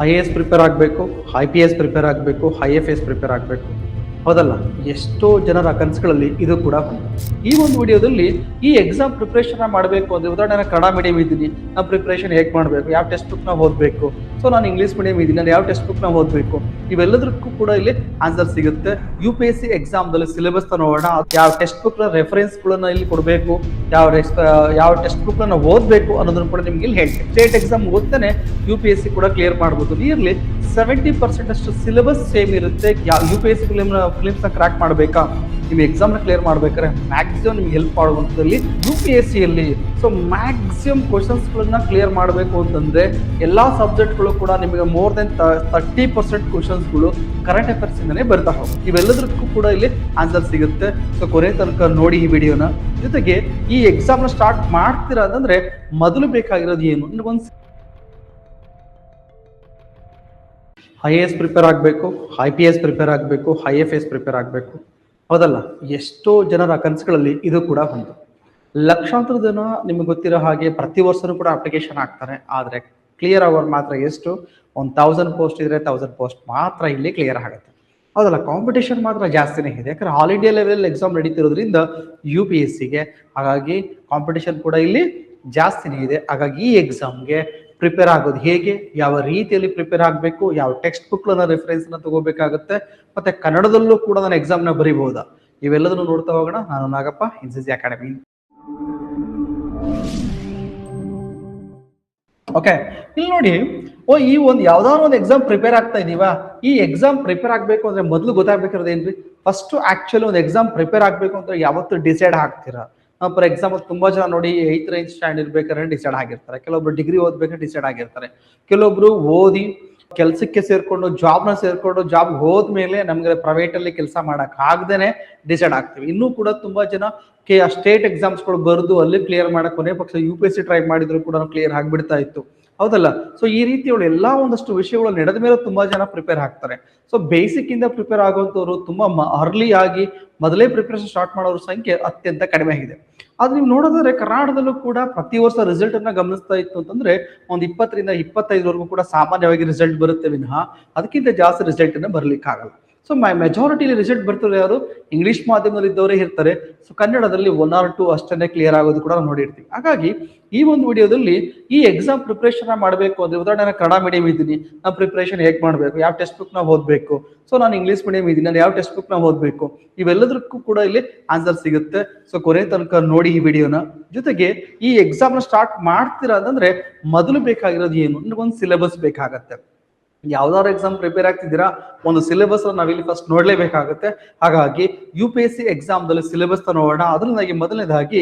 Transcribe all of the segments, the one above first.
IAS prepare ಆಗಬೇಕು, IPS prepare ಆಗಬೇಕು, IFS prepare ಆಗಬೇಕು. ಹೌದಲ್ಲ? ಎಷ್ಟೋ ಜನರ ಕನಸುಗಳಲ್ಲಿ ಇದು ಕೂಡ ಒಂದು. ಈ ಒಂದು ವಿಡಿಯೋದಲ್ಲಿ ಈ ಎಕ್ಸಾಮ್ ಪ್ರಿಪ್ರೇಷನ್ ಮಾಡಬೇಕು ಅಂದರೆ, ಉದಾಹರಣೆ ಕನ್ನಡ ಮೀಡಿಯಂ ಇದ್ದೀನಿ, ನಾನು ಪ್ರಿಪ್ರೇಷನ್ ಹೇಗೆ ಮಾಡಬೇಕು, ಯಾವ ಟೆಕ್ಸ್ಟ್ ಬುಕ್ನ ಓದಬೇಕು, ಸೊ ನಾನು ಇಂಗ್ಲೀಷ್ ಮೀಡಿಯಂ ಇದ್ದೀನಿ, ನಾನು ಯಾವ ಟೆಕ್ಸ್ಟ್ ಬುಕ್ನ ಓದಬೇಕು, ಇವೆಲ್ಲದಕ್ಕೂ ಕೂಡ ಇಲ್ಲಿ ಆನ್ಸರ್ ಸಿಗುತ್ತೆ. UPSC ಎಕ್ಸಾಮ್ದಲ್ಲಿ ಸಿಲೆಬಸ್ ನೋಡೋಣ, ಯಾವ ಟೆಕ್ಸ್ಟ್ ಬುಕ್ನ ರೆಫರೆನ್ಸ್ಗಳನ್ನ ಇಲ್ಲಿ ಕೊಡಬೇಕು, ಯಾವ ಟೆಕ್ಸ್ಟ್ ಬುಕ್ನ ಓದಬೇಕು ಅನ್ನೋದನ್ನು ಕೂಡ ನಿಮ್ಗೆ ಇಲ್ಲಿ ಹೇಳ್ತೀನಿ. ಸ್ಟೇಟ್ ಎಕ್ಸಾಮ್ ಓದ್ತಾನೆ UPSC ಕೂಡ ಕ್ಲಿಯರ್ ಮಾಡ್ಬೋದು. ನಿಯರ್ಲಿ 70% ಅಷ್ಟು ಸಿಲೆಬಸ್ ಸೇಮ್ ಇರುತ್ತೆ. UPSC ಫಿಲಿಮ್ಸ್ನ ಕ್ರ್ಯಾಕ್ ಮಾಡಬೇಕಾ, ನೀವು ಎಕ್ಸಾಮ್ನ ಕ್ಲಿಯರ್ ಮಾಡ್ಬೇಕಾದ್ರೆ ಮ್ಯಾಕ್ಸಿಮಮ್ ನಿಮ್ಗೆ ಹೆಲ್ಪ್ ಆಗುವಂಥದ್ದಲ್ಲಿ UPSCಯಲ್ಲಿ ಸೊ ಮ್ಯಾಕ್ಸಿಮಮ್ ಕ್ವಶನ್ಸ್ಗಳನ್ನ ಕ್ಲಿಯರ್ ಮಾಡಬೇಕು ಅಂತಂದರೆ ಎಲ್ಲ ಸಬ್ಜೆಕ್ಟ್ಗಳು ಕೂಡ ನಿಮಗೆ ಮೋರ್ ದೆನ್ 30% ಕ್ವಶನ್ಸ್ಗಳು ಕರೆಂಟ್ ಅಫೇರ್ಸಿಂದನೇ ಬರ್ತಾ ಹೋಗುತ್ತೆ. ಇವೆಲ್ಲದಕ್ಕೂ ಕೂಡ ಇಲ್ಲಿ ಆನ್ಸರ್ ಸಿಗುತ್ತೆ. ಸೊ ಕೊನೆ ತನಕ ನೋಡಿ ಈ ವಿಡಿಯೋನ. ಜೊತೆಗೆ ಈ ಎಕ್ಸಾಮ್ನ ಸ್ಟಾರ್ಟ್ ಮಾಡ್ತೀರಾ ಅಂತಂದರೆ ಮೊದಲು ಬೇಕಾಗಿರೋದು ಏನು, ನಿಮಗೊಂದು IAS ಪ್ರಿಪೇರ್ ಆಗಬೇಕು, IPS ಪ್ರಿಪೇರ್ ಆಗಬೇಕು, IFS ಪ್ರಿಪೇರ್ ಆಗಬೇಕು. ಹೌದಲ್ಲ? ಎಷ್ಟೋ ಜನರ ಕನಸುಗಳಲ್ಲಿ ಇದು ಕೂಡ ಒಂದು. ಲಕ್ಷಾಂತರ ಜನ ನಿಮಗೆ ಗೊತ್ತಿರೋ ಹಾಗೆ ಪ್ರತಿ ವರ್ಷನೂ ಕೂಡ ಅಪ್ಲಿಕೇಶನ್ ಹಾಕ್ತಾರೆ. ಆದರೆ ಕ್ಲಿಯರ್ ಆಗೋರು ಮಾತ್ರ ಎಷ್ಟು, 1000 ಪೋಸ್ಟ್ ಇದ್ರೆ 1000 ಪೋಸ್ಟ್ ಮಾತ್ರ ಇಲ್ಲಿ ಕ್ಲಿಯರ್ ಆಗುತ್ತೆ. ಹೌದಲ್ಲ? ಕಾಂಪಿಟೇಷನ್ ಮಾತ್ರ ಜಾಸ್ತಿನೇ ಇದೆ. ಯಾಕಂದ್ರೆ ಆಲ್ ಇಂಡಿಯಾ ಲೆವೆಲ್ ಎಕ್ಸಾಮ್ ನಡೀತಿರೋದ್ರಿಂದ UPSCಗೆ, ಹಾಗಾಗಿ ಕಾಂಪಿಟೇಷನ್ ಕೂಡ ಇಲ್ಲಿ ಜಾಸ್ತಿನೇ ಇದೆ. ಹಾಗಾಗಿ ಈ ಎಕ್ಸಾಮ್ಗೆ ಪ್ರಿಪೇರ್ ಆಗೋದು ಹೇಗೆ, ಯಾವ ರೀತಿಯಲ್ಲಿ ಪ್ರಿಪೇರ್ ಆಗಬೇಕು, ಯಾವ ಟೆಕ್ಸ್ಟ್ ಬುಕ್ನ ರೆಫರೆನ್ಸ್ನ ತಗೋಬೇಕಾಗುತ್ತೆ, ಮತ್ತೆ ಕನ್ನಡದಲ್ಲೂ ಕೂಡ ನಾನು ಎಕ್ಸಾಮ್ನ ಬರಿಬಹುದಾ, ಇವೆಲ್ಲದನ್ನು ನೋಡ್ತಾ ಹೋಗೋಣ. ನಾನು ನಾಗಪ್ಪ, NCC ಅಕಾಡೆಮಿ. ಓಕೆ, ಇಲ್ಲಿ ನೋಡಿ, ಈ ಒಂದು ಯಾವ್ದಾದ್ರು ಒಂದು ಎಕ್ಸಾಮ್ ಪ್ರಿಪೇರ್ ಆಗ್ತಾ ಇದೀವಾ, ಈ ಎಕ್ಸಾಮ್ ಪ್ರಿಪೇರ್ ಆಗಬೇಕು ಅಂದ್ರೆ ಮೊದಲು ಗೊತ್ತಾಗಬೇಕಿರೋದು ಏನ್ರಿ, ಫಸ್ಟ್ ಆಕ್ಚುಲಿ ಒಂದು ಎಕ್ಸಾಮ್ ಪ್ರಿಪೇರ್ ಆಗಬೇಕು ಅಂತ ಯಾವತ್ತು ಡಿಸೈಡ್ ಆಗ್ತೀರಾ. ಫಾರ್ ಎಕ್ಸಾಂಪಲ್ ತುಂಬಾ ಜನ ನೋಡಿ 8th ರೇಂಜ್ ಸ್ಟ್ಯಾಂಡ್ ಇರ್ಬೇಕಾದ್ರೆ ಡಿಸೈಡ್ ಆಗಿರ್ತಾರೆ, ಕೆಲವೊಬ್ರು ಡಿಗ್ರಿ ಓದ್ಬೇಕಾದ್ರೆ ಡಿಸೈಡ್ ಆಗಿರ್ತಾರೆ, ಕೆಲವೊಬ್ರು ಓದಿ ಕೆಲಸಕ್ಕೆ ಸೇರ್ಕೊಂಡು ಜಾಬ್ ಹೋದ್ಮೇಲೆ ನಮ್ಗೆ ಪ್ರೈವೇಟ್ ಅಲ್ಲಿ ಕೆಲಸ ಮಾಡಕ್ ಆಗದೇನೆ ಡಿಸೈಡ್ ಆಗ್ತೀವಿ. ಇನ್ನೂ ಕೂಡ ತುಂಬಾ ಜನ ಸ್ಟೇಟ್ ಎಕ್ಸಾಮ್ಸ್ಗಳು ಬರೆದು ಅಲ್ಲಿ ಕ್ಲಿಯರ್ ಮಾಡಕ್ ಕೊನೆ ಪಕ್ಷ UPSC ಟ್ರೈ ಮಾಡಿದ್ರು ಕೂಡ ಕ್ಲಿಯರ್ ಆಗ್ಬಿಡ್ತಾ ಇತ್ತು. ಹೌದಲ್ಲ? ಸೊ ಈ ರೀತಿಯೊಳು ಎಲ್ಲಾ ಒಂದಷ್ಟು ವಿಷಯಗಳು ನಡೆದ ಮೇಲೆ ತುಂಬಾ ಜನ ಪ್ರಿಪೇರ್ ಆಗ್ತಾರೆ. ಸೊ ಬೇಸಿಕ್ ಇಂದ ಪ್ರಿಪೇರ್ ಆಗುವಂತವ್ರು ತುಂಬಾ ಅರ್ಲಿ ಆಗಿ ಮೊದಲೇ ಪ್ರಿಪರೇಷನ್ ಸ್ಟಾರ್ಟ್ ಮಾಡೋರ ಸಂಖ್ಯೆ ಅತ್ಯಂತ ಕಡಿಮೆ ಆಗಿದೆ. ಆದ್ರೆ ನೀವು ನೋಡೋದಾದ್ರೆ ಕರ್ನಾಟಕದಲ್ಲೂ ಕೂಡ ಪ್ರತಿ ವರ್ಷ ರಿಸಲ್ಟ್ ಅನ್ನ ಗಮನಿಸ್ತಾ ಇತ್ತು ಅಂತಂದ್ರೆ ಒಂದು 20 ರಿಂದ 25 ಕೂಡ ಸಾಮಾನ್ಯವಾಗಿ ರಿಸಲ್ಟ್ ಬರುತ್ತೆ ವಿನಃ ಅದಕ್ಕಿಂತ ಜಾಸ್ತಿ ರಿಸಲ್ಟ್ ಅನ್ನ ಬರ್ಲಿಕ್ಕೆ ಆಗಲ್ಲ. ಸೊ ಮೆಜಾರಿಟಿಲಿ ರಿಸಲ್ಟ್ ಬರ್ತಾರೆ ಯಾರು, ಇಂಗ್ಲಿಷ್ ಮಾಧ್ಯಮದಲ್ಲಿ ಇದ್ದವರೇ ಇರ್ತಾರೆ. ಸೊ ಕನ್ನಡದಲ್ಲಿ 1 or 2 ಅಷ್ಟನ್ನೇ ಕ್ಲಿಯರ್ ಆಗೋದು ಕೂಡ ನಾವು ನೋಡಿರ್ತೀವಿ. ಹಾಗಾಗಿ ಈ ಒಂದು ವಿಡಿಯೋದಲ್ಲಿ ಈ ಎಕ್ಸಾಮ್ ಪ್ರಿಪರೇಷನ್ ಮಾಡಬೇಕು ಅಂದ್ರೆ, ಉದಾಹರಣೆ ಕನ್ನಡ ಮೀಡಿಯಂ ಇದ್ದೀನಿ, ನಾನು ಪ್ರಿಪರೇಷನ್ ಹೇಗೆ ಮಾಡಬೇಕು, ಯಾವ ಟೆಕ್ಸ್ಟ್ ಬುಕ್ನ ಓದಬೇಕು, ಸೊ ನಾನು ಇಂಗ್ಲೀಷ್ ಮೀಡಿಯಂ ಇದ್ದೀನಿ, ನಾನು ಯಾವ ಟೆಕ್ಸ್ಟ್ ಬುಕ್ನ ಓದಬೇಕು, ಇವೆಲ್ಲದಕ್ಕೂ ಕೂಡ ಇಲ್ಲಿ ಆನ್ಸರ್ ಸಿಗುತ್ತೆ. ಸೊ ಕೊನೆ ತನಕ ನೋಡಿ ಈ ವಿಡಿಯೋನ. ಜೊತೆಗೆ ಈ ಎಕ್ಸಾಮ್ನ ಸ್ಟಾರ್ಟ್ ಮಾಡ್ತೀರಾ ಅಂತಂದ್ರೆ ಮೊದಲು ಬೇಕಾಗಿರೋದು ಏನು, ನಿಮಗೊಂದು ಸಿಲೆಬಸ್ ಬೇಕಾಗತ್ತೆ. ಯಾವ್ದಾದ್ರು ಎಕ್ಸಾಮ್ ಪ್ರಿಪೇರ್ ಆಗ್ತಿದ್ದೀರಾ, ಒಂದು ಸಿಲೆಬಸ್ ನಾವಿಲ್ಲಿ ಫಸ್ಟ್ ನೋಡ್ಲೇಬೇಕಾಗುತ್ತೆ. ಹಾಗಾಗಿ UPSC ಎಕ್ಸಾಮ್ದಲ್ಲಿ ಸಿಲೆಬಸ್ ನೋಡೋಣ. ಅದರಿಂದಾಗಿ ಮೊದಲನೇದಾಗಿ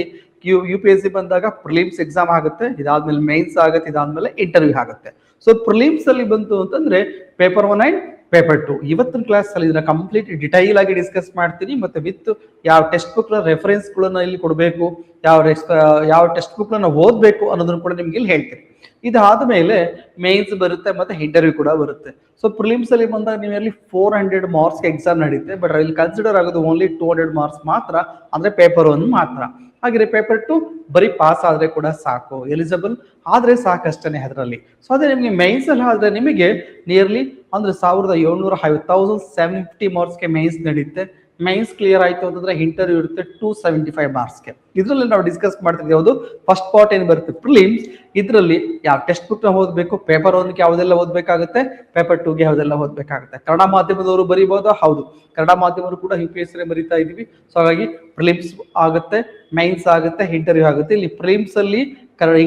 UPSC ಬಂದಾಗ ಪ್ರಿಲಿಮ್ಸ್ ಎಕ್ಸಾಮ್ ಆಗುತ್ತೆ, ಇದಾದ್ಮೇಲೆ ಮೇನ್ಸ್ ಆಗುತ್ತೆ, ಇದಾದ್ಮೇಲೆ ಇಂಟರ್ವ್ಯೂ ಆಗುತ್ತೆ. ಸೊ ಪ್ರಿಲಿಮ್ಸ್ ಅಲ್ಲಿ ಬಂತು ಅಂತಂದ್ರೆ ಪೇಪರ್ 1 and ಪೇಪರ್ 2. ಇವತ್ತಿನ ಕ್ಲಾಸ್ ಅಲ್ಲಿ ಇದನ್ನ ಕಂಪ್ಲೀಟ್ ಡಿಟೈಲ್ ಆಗಿ ಡಿಸ್ಕಸ್ ಮಾಡ್ತೀನಿ. ಮತ್ತೆ ವಿತ್ ಯಾವ ಟೆಕ್ಸ್ಟ್ ಬುಕ್ ರೆಫರೆನ್ಸ್ ಗಳನ್ನ ಇಲ್ಲಿ ಕೊಡಬೇಕು, ಯಾವ ಟೆಕ್ಸ್ಟ್ ಬುಕ್ ನ ಓದ್ಬೇಕು ಅನ್ನೋದನ್ನ ಕೂಡ ನಿಮ್ಗೆ ಇಲ್ಲಿ ಹೇಳ್ತೀನಿ. ಇದಾದ ಮೇಲೆ ಮೇನ್ಸ್ ಬರುತ್ತೆ, ಮತ್ತೆ ಇಂಟರ್ವ್ಯೂ ಕೂಡ ಬರುತ್ತೆ. ಸೊ ಪ್ರಿಲಿಮ್ಸ್ ಅಲ್ಲಿ ಬಂದಾಗ ನೀವೆಲ್ಲಿ 400 ಮಾರ್ಕ್ಸ್ ಎಕ್ಸಾಮ್ ನಡೆಯುತ್ತೆ. ಬಟ್ ಇಲ್ಲಿ ಕನ್ಸಿಡರ್ ಆಗೋದು ಓನ್ಲಿ 200 ಮಾರ್ಕ್ಸ್ ಮಾತ್ರ, ಅಂದ್ರೆ ಪೇಪರ್ 1 ಮಾತ್ರ. ಹಾಗೆ ಪೇಪರ್ 2 ಬರೀ ಪಾಸ್ ಆದ್ರೆ ಕೂಡ ಸಾಕು, ಎಲಿಜಿಬಲ್ ಆದ್ರೆ ಸಾಕಷ್ಟೇ ಅದರಲ್ಲಿ. ಸೊ ಅದೇ ನಿಮ್ಗೆ ಮೇನ್ಸ್ ಅಲ್ಲಿ ಆದ್ರೆ ನಿಮಗೆ ನಿಯರ್ಲಿ ಅಂದ್ರೆ 1750 ಮಾರ್ಕ್ಸ್ಗೆ ಮೇನ್ಸ್ ನಡೆಯುತ್ತೆ. ಮೇನ್ಸ್ ಕ್ಲಿಯರ್ ಆಯ್ತು ಅಂತಂದ್ರೆ ಇಂಟರ್ವ್ಯೂ ಇರುತ್ತೆ 275 ಮಾರ್ಕ್ಸ್ಗೆ. ಇದರಲ್ಲಿ ನಾವು ಡಿಸ್ಕಸ್ ಮಾಡ್ತಿದ್ವಿ ಯಾವುದು ಫಸ್ಟ್ ಪಾರ್ಟ್ ಏನ್ ಬರುತ್ತೆ ಪ್ರಿಲಿಮ್ಸ್, ಇದರಲ್ಲಿ ಯಾವ ಟೆಕ್ಸ್ಟ್ ಬುಕ್ ನ ಓದ್ಬೇಕು, ಪೇಪರ್ 1ಗೆ ಯಾವ್ದೆಲ್ಲ ಓದ್ಬೇಕಾಗುತ್ತೆ, ಪೇಪರ್ 2ಗೆ ಯಾವ್ದೆಲ್ಲ ಓದ್ಬೇಕಾಗುತ್ತೆ. ಕನ್ನಡ ಮಾಧ್ಯಮದವರು ಬರೀಬಹುದು, ಹೌದು ಕನ್ನಡ ಮಾಧ್ಯಮರು ಕೂಡ UPSC ಬರೀತಾ ಇದೀವಿ. ಸೊ ಹಾಗಾಗಿ ಪ್ರಿಲಿಮ್ಸ್ ಆಗುತ್ತೆ, ಮೈನ್ಸ್ ಆಗುತ್ತೆ, ಇಂಟರ್ವ್ಯೂ ಆಗುತ್ತೆ. ಇಲ್ಲಿ ಪ್ರಿಲಿಮ್ಸ್ ಅಲ್ಲಿ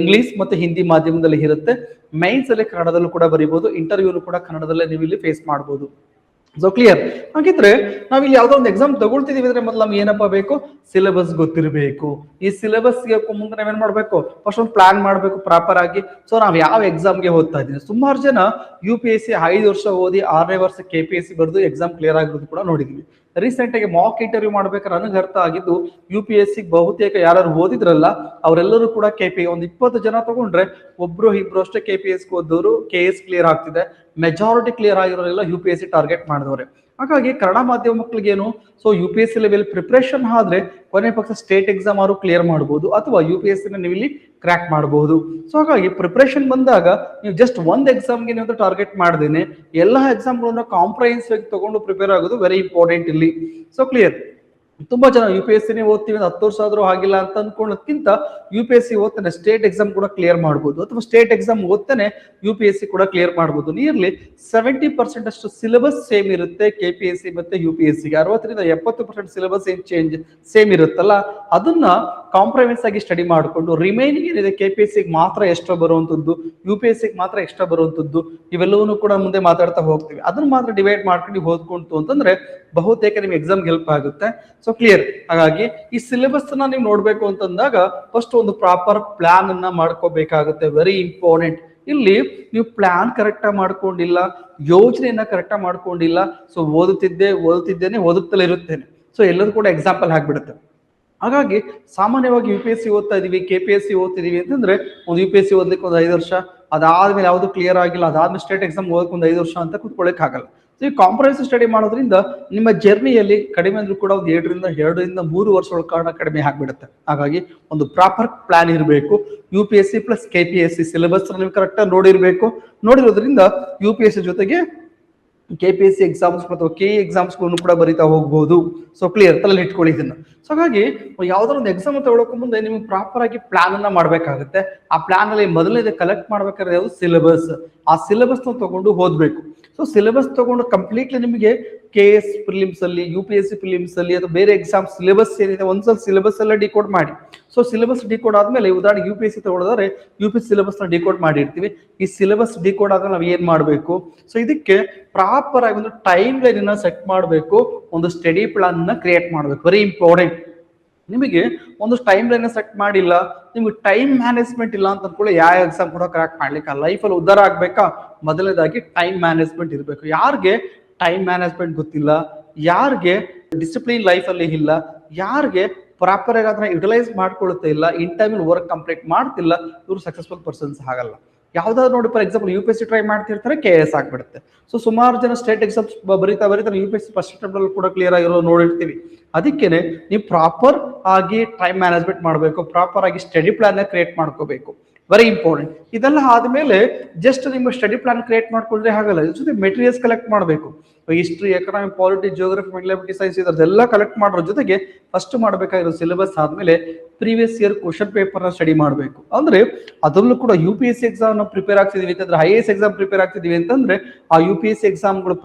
ಇಂಗ್ಲಿಷ್ ಮತ್ತೆ ಹಿಂದಿ ಮಾಧ್ಯಮದಲ್ಲಿ ಇರುತ್ತೆ, ಮೈನ್ಸ್ ಅಲ್ಲಿ ಕನ್ನಡದಲ್ಲೂ ಕೂಡ ಬರೀಬಹುದು, ಇಂಟರ್ವ್ಯೂ ಕೂಡ ಕನ್ನಡದಲ್ಲೇ ನೀವು ಇಲ್ಲಿ ಫೇಸ್ ಮಾಡಬಹುದು. So clear. ಹಾಗಿದ್ರೆ ನಾವಿಲ್ಲಿ ಯಾವ್ದೋ ಒಂದು ಎಕ್ಸಾಮ್ ತಗೊಳ್ತಿದೀವಿ ಅಂದ್ರೆ ಮೊದಲು ನಮ್ಗೆ ಏನಪ್ಪಾ ಬೇಕು, ಸಿಲೆಬಸ್ ಗೊತ್ತಿರಬೇಕು. ಈ ಸಿಲೆಬಸ್ಗೆ ಮುಂದೆ ನಾವೇನ್ ಮಾಡ್ಬೇಕು, ಫಸ್ಟ್ ಒಂದು ಪ್ಲಾನ್ ಮಾಡ್ಬೇಕು ಪ್ರಾಪರ್ ಆಗಿ. ಸೊ ನಾವ್ ಯಾವ ಎಕ್ಸಾಮ್ಗೆ ಓದ್ತಾ ಇದ್ದೀವಿ. ಸುಮಾರು ಜನ UPSC 5 ವರ್ಷ ಓದಿ 6ನೇ ವರ್ಷ KPSC ಬರೆದು ಎಕ್ಸಾಮ್ ಕ್ಲಿಯರ್ ಆಗಿರೋದು ಕೂಡ ನೋಡಿದ್ವಿ. ರೀಸೆಂಟ್ ಆಗಿ ಮಾಕ್ ಇಂಟರ್ವ್ಯೂ ಮಾಡ್ಬೇಕಾದ್ರೆ ನನಗೆ ಅರ್ಥ ಆಗಿದ್ದು, UPSC ಬಹುತೇಕ ಯಾರು ಓದಿದ್ರಲ್ಲ ಅವರೆಲ್ಲರೂ ಕೂಡ ಒಂದು 20 ಜನ ತಗೊಂಡ್ರೆ ಒಬ್ರು ಇಬ್ರು ಅಷ್ಟೇ KPSC ಓದೋರು KS ಕ್ಲಿಯರ್ ಆಗ್ತಿದೆ. ಮೆಜಾರಿಟಿ ಕ್ಲಿಯರ್ ಆಗಿರೋರೆಲ್ಲ UPSC ಟಾರ್ಗೆಟ್ ಮಾಡಿದವ್ರೆ. ಹಾಗಾಗಿ ಕನ್ನಡ ಮಾಧ್ಯಮ ಮಕ್ಕಳಿಗೇನು, ಸೊ UPSC ಲೆವೆಲ್ ಪ್ರಿಪರೇಷನ್ ಆದ್ರೆ ಕೊನೆ ಪಕ್ಷ ಸ್ಟೇಟ್ ಎಕ್ಸಾಮ್ ಆದ್ರೂ ಕ್ಲಿಯರ್ ಮಾಡಬಹುದು, ಅಥವಾ UPSC ನೀವು ಇಲ್ಲಿ ಕ್ರ್ಯಾಕ್ ಮಾಡಬಹುದು. ಸೊ ಹಾಗಾಗಿ ಪ್ರಿಪರೇಷನ್ ಬಂದಾಗ ನೀವು ಜಸ್ಟ್ ಒಂದು ಎಕ್ಸಾಮ್ಗೆ ನೀವು ಟಾರ್ಗೆಟ್ ಮಾಡ್ದೇನೆ ಎಲ್ಲಾ ಎಕ್ಸಾಮ್ಗಳನ್ನ ಕಾಂಪ್ರಹೆನ್ಸಿವ್ ಆಗಿ ತಗೊಂಡು ಪ್ರಿಪೇರ್ ಆಗೋದು ವೆರಿ ಇಂಪಾರ್ಟೆಂಟ್ ಇಲ್ಲಿ. So clear. ತುಂಬಾ ಜನ UPSC ಓದ್ತೀವಿ 10 ವರ್ಷ ಆದ್ರೂ ಆಗಿಲ್ಲ ಅಂತ ಅನ್ಕೊಳ್ಳೋದಕ್ಕಿಂತ UPSC ಓದ್ತಾನೆ ಸ್ಟೇಟ್ ಎಕ್ಸಾಮ್ ಕೂಡ ಕ್ಲಿಯರ್ ಮಾಡಬಹುದು, ಅಥವಾ ಸ್ಟೇಟ್ ಎಕ್ಸಾಮ್ ಓದ್ತಾನೆ UPSC ಕೂಡ ಕ್ಲಿಯರ್ ಮಾಡಬಹುದು. ನಿಯರ್ಲಿ 70% ಅಷ್ಟು ಸಿಲೆಬಸ್ ಸೇಮ್ ಇರುತ್ತೆ KPSC ಮತ್ತೆ UPSC ಗೆ. 60ರಿಂದ 70% ಸಿಲೆಬಸ್ ಏನ್ ಚೇಂಜ್ ಸೇಮ್ ಇರುತ್ತಲ್ಲ, ಅದನ್ನ ಕಾಂಪ್ರಮೈಸ್ ಆಗಿ ಸ್ಟಡಿ ಮಾಡಿಕೊಂಡು ರಿಮೈನಿಂಗ್ ಏನಿದೆ KPSC ಮಾತ್ರ ಎಕ್ಸ್ಟ್ರಾ ಬರುವಂತದ್ದು, UPSC ಮಾತ್ರ ಎಕ್ಸ್ಟ್ರಾ ಬರುವಂತದ್ದು, ಇವೆಲ್ಲವನ್ನೂ ಕೂಡ ಮುಂದೆ ಮಾತಾಡ್ತಾ ಹೋಗ್ತೀವಿ. ಅದನ್ನ ಮಾತ್ರ ಡಿವೈಡ್ ಮಾಡ್ಕೊಂಡು ಓದ್ಕೊಂತು ಅಂತಂದ್ರೆ ಬಹುತೇಕ ನಿಮ್ಗೆ ಎಕ್ಸಾಮ್ಗೆ ಹೆಲ್ಪ್ ಆಗುತ್ತೆ. So clear. ಹಾಗಾಗಿ ಈ ಸಿಲೆಬಸ್ ನ ನೀವು ನೋಡ್ಬೇಕು ಅಂತಂದಾಗ ಫಸ್ಟ್ ಒಂದು ಪ್ರಾಪರ್ ಪ್ಲಾನ್ ಅನ್ನ ಮಾಡ್ಕೋಬೇಕಾಗುತ್ತೆ, ವೆರಿ ಇಂಪಾರ್ಟೆಂಟ್. ಇಲ್ಲಿ ನೀವು ಪ್ಲಾನ್ ಕರೆಕ್ಟ್ ಆಗಿ ಮಾಡ್ಕೊಂಡಿಲ್ಲ, ಯೋಜನೆಯನ್ನ ಕರೆಕ್ಟ್ ಆಗಿ ಮಾಡ್ಕೊಂಡಿಲ್ಲ, ಸೊ ಓದುತ್ತೇನೆ ಓದುತ್ತಲೇ ಇರುತ್ತೇನೆ, ಸೊ ಎಲ್ಲರೂ ಕೂಡ ಎಕ್ಸಾಂಪಲ್ ಆಗ್ಬಿಡುತ್ತೆ. ಹಾಗಾಗಿ ಸಾಮಾನ್ಯವಾಗಿ UPSC ಓದ್ತಾ ಇದೀವಿ, KPSC ಓದ್ತಿದೀವಿ ಅಂತಂದ್ರೆ ಒಂದು UPSC ಓದ್ಲಿಕ್ಕೆ ಒಂದು 5 ವರ್ಷ, ಅದಾದ್ಮೇಲೆ ಯಾವ್ದು ಕ್ಲಿಯರ್ ಆಗಿಲ್ಲ, ಅದಾದ್ಮೇಲೆ ಸ್ಟೇಟ್ ಎಕ್ಸಾಮ್ ಓದಕ್ಕೆ ಒಂದು 5 ವರ್ಷ ಅಂತ ಕೂತ್ಕೊಳ್ಳಕ್ ಆಗಲ್ಲ. ಸೊ ಈ ಕಾಂಪ್ರಹೆನ್ಸಿವ್ ಸ್ಟಡಿ ಮಾಡೋದ್ರಿಂದ ನಿಮ್ಮ ಜರ್ನಿಯಲ್ಲಿ ಕಡಿಮೆ ಅಂದ್ರೂ ಕೂಡ ಒಂದು 2ರಿಂದ 3 ವರ್ಷಗಳ ಕಾರಣ ಕಡಿಮೆ ಆಗ್ಬಿಡುತ್ತೆ. ಹಾಗಾಗಿ ಒಂದು ಪ್ರಾಪರ್ ಪ್ಲಾನ್ ಇರಬೇಕು. UPSC ಪ್ಲಸ್ KPSC ಸಿಲೆಬಸ್ ನೀವು ಕರೆಕ್ಟ್ ಆಗಿ ನೋಡಿರೋದ್ರಿಂದ UPSC ಜೊತೆಗೆ KPSC ಎಕ್ಸಾಮ್ಸ್ ಅಥವಾ KE ಎಕ್ಸಾಮ್ಸ್ಗಳನ್ನು ಕೂಡ ಬರೀತಾ ಹೋಗ್ಬೋದು. ಸೊ ಕ್ಲಿಯರ್, ತಲೆಯಲ್ಲಿ ಇಟ್ಕೊಳ್ಳಿ ಇದನ್ನ. ಸೊ ಹಾಗಾಗಿ ಯಾವ್ದಾದ್ರು ಒಂದು ಎಕ್ಸಾಮ್ ತಗೊಳಕ್ ಮುಂದೆ ನಿಮ್ಗೆ ಪ್ರಾಪರ್ ಆಗಿ ಪ್ಲಾನ್ ಅನ್ನ ಮಾಡ್ಬೇಕಾಗುತ್ತೆ. ಆ ಪ್ಲಾನ್ ಅಲ್ಲಿ ಮೊದಲನೇದು ಕಲೆಕ್ಟ್ ಮಾಡ್ಬೇಕಾದ್ರೆ ಯಾವುದು ಸಿಲೆಬಸ್, ಆ ಸಿಲೆಬಸ್ ನ ತಗೊಂಡು ಓದ್ಬೇಕು. ಸೊ ಸಿಲೆಬಸ್ ತಗೊಂಡು ಕಂಪ್ಲೀಟ್ಲಿ ನಿಮಗೆ KS ಪ್ರಿಲಿಮ್ಸ್ ಅಲ್ಲಿ, UPSC ಪ್ರಿಲಿಮ್ಸ್ ಅಲ್ಲಿ ಅಥವಾ ಬೇರೆ ಎಕ್ಸಾಮ್ ಸಿಲೆಬಸ್ ಏನಿದೆ ಒಂದ್ಸಲ ಸಿಲೆಬಸ್ ಎಲ್ಲ ಡಿಕೋಡ್ ಮಾಡಿ. ಸೊ ಸಿಲೆಬಸ್ ಡಿಕೋಡ್ ಆದ್ಮೇಲೆ ಉದಾಹರಣೆಗೆ UPSC ತಗೊಳ್ಳೋದಾದ್ರೆ UPSC ಸಿಲೆಬಸ್ ನ ಡಿಕೋಡ್ ಮಾಡಿರ್ತೀವಿ. ಈ ಸಿಲೆಬಸ್ ಡಿಕೋಡ್ ಆದ್ರೆ ನಾವು ಏನ್ ಮಾಡ್ಬೇಕು, ಸೊ ಇದಕ್ಕೆ ಪ್ರಾಪರ್ ಆಗಿ ಒಂದು ಟೈಮ್ ಲೈನ್ ಅನ್ನ ಸೆಟ್ ಮಾಡಬೇಕು, ಒಂದು ಸ್ಟಡಿ ಪ್ಲಾನ್ ನ ಕ್ರಿಯೇಟ್ ಮಾಡ್ಬೇಕು, ವೆರಿ ಇಂಪಾರ್ಟೆಂಟ್. ನಿಮಗೆ ಒಂದು ಟೈಮ್ ಲೈನ್ ಸೆಟ್ ಮಾಡಿಲ್ಲ, ನಿಮ್ಗೆ ಟೈಮ್ ಮ್ಯಾನೇಜ್ಮೆಂಟ್ ಇಲ್ಲ ಅಂತ ಅನ್ಕೊಳ್ಳಿ, ಯಾವ ಎಕ್ಸಾಮ್ ಕೂಡ ಕ್ರ್ಯಾಕ್ ಮಾಡ್ಲಿಕ್ಕೆ ಲೈಫಲ್ಲಿ ಉದ್ಧಾರ ಆಗ್ಬೇಕಾ, ಮೊದಲನೇದಾಗಿ ಟೈಮ್ ಮ್ಯಾನೇಜ್ಮೆಂಟ್ ಇರಬೇಕು. ಯಾರಿಗೆ ಟೈಮ್ ಮ್ಯಾನೇಜ್ಮೆಂಟ್ ಗೊತ್ತಿಲ್ಲ, ಯಾರಿಗೆ ಡಿಸಿಪ್ಲಿನ್ ಲೈಫ್ ಅಲ್ಲಿ ಇಲ್ಲ, ಯಾರಿಗೆ ಪ್ರಾಪರ್ ಆಗಿ ಅದನ್ನ ಯುಟಿಲೈಸ್ ಮಾಡ್ಕೊಳ್ಳುತ್ತೆ ಇಲ್ಲ, ಇನ್ ಟೈಮ್ ವರ್ಕ್ ಕಂಪ್ಲೀಟ್ ಮಾಡ್ತಿಲ್ಲ, ಇವರು ಸಕ್ಸಸ್ಫುಲ್ ಪರ್ಸನ್ಸ್ ಆಗಲ್ಲ. ಯಾವ್ದಾದ್ರು ನೋಡಿ, ಫಾರ್ ಎಕ್ಸಾಂಪಲ್ UPSC ಟ್ರೈ ಮಾಡ್ತಿರ್ತಾರೆ, KS ಆಗ್ಬಿಡುತ್ತೆ. ಸೊ ಸುಮಾರು ಜನ ಸ್ಟೇಟ್ ಎಕ್ಸಾಮ್ಸ್ ಬರೀತಾ UPSC ಫಸ್ಟ್ ಅಟೆಂಪ್ಟ್ ಕೂಡ ಕ್ಲಿಯರ್ ಆಗಿರೋ ನೋಡಿರ್ತೀವಿ. ಅದಕ್ಕೇನೆ ನೀವು ಪ್ರಾಪರ್ ಆಗಿ ಟೈಮ್ ಮ್ಯಾನೇಜ್ಮೆಂಟ್ ಮಾಡಬೇಕು, ಪ್ರಾಪರ್ ಆಗಿ ಸ್ಟಡಿ ಪ್ಲಾನ್ ಕ್ರಿಯೇಟ್ ಮಾಡ್ಕೋಬೇಕು, ವೆರಿ ಇಂಪಾರ್ಟೆಂಟ್. ಇದೆಲ್ಲ ಆದ್ಮೇಲೆ ಜಸ್ಟ್ ನಿಮ್ಮ ಸ್ಟಡಿ ಪ್ಲಾನ್ ಕ್ರಿಯೇಟ್ ಮಾಡ್ಕೊಂಡ್ರೆ ಆಗಲ್ಲ, ಇದ್ರ ಜೊತೆ ಮೆಟೀರಿಯಲ್ಸ್ ಕಲೆಕ್ಟ್ ಮಾಡಬೇಕು. History, economic, polity, geography, mental science ಇದೆಲ್ಲ ಕಲೆಕ್ಟ್ ಮಾಡೋದ್ರ ಜೊತೆಗೆ ಫಸ್ಟ್ ಮಾಡಬೇಕಾಗಿರೋ ಸಿಲೆಬಸ್ ಆದ್ಮೇಲೆ ಪ್ರೀವಿಯಸ್ ಇಯರ್ ಕ್ವಶನ್ ಪೇಪರ್ ನ ಸ್ಟಡಿ ಮಾಡಬೇಕು. ಅಂದ್ರೆ ಅದರಲ್ಲೂ ಕೂಡ UPSC ಎಕ್ಸಾಮ್ ಪ್ರಿಪೇರ್ ಆಗ್ತಿದೀವಿ ಅಂತಂದ್ರೆ, IAS ಎಕ್ಸಾಮ್ ಪ್ರಿಪೇರ್ ಆಗ್ತಿದೀವಿ ಅಂತಂದ್ರೆ ಆ UPSC ಎಕ್ಸಾಮ್ಗಳು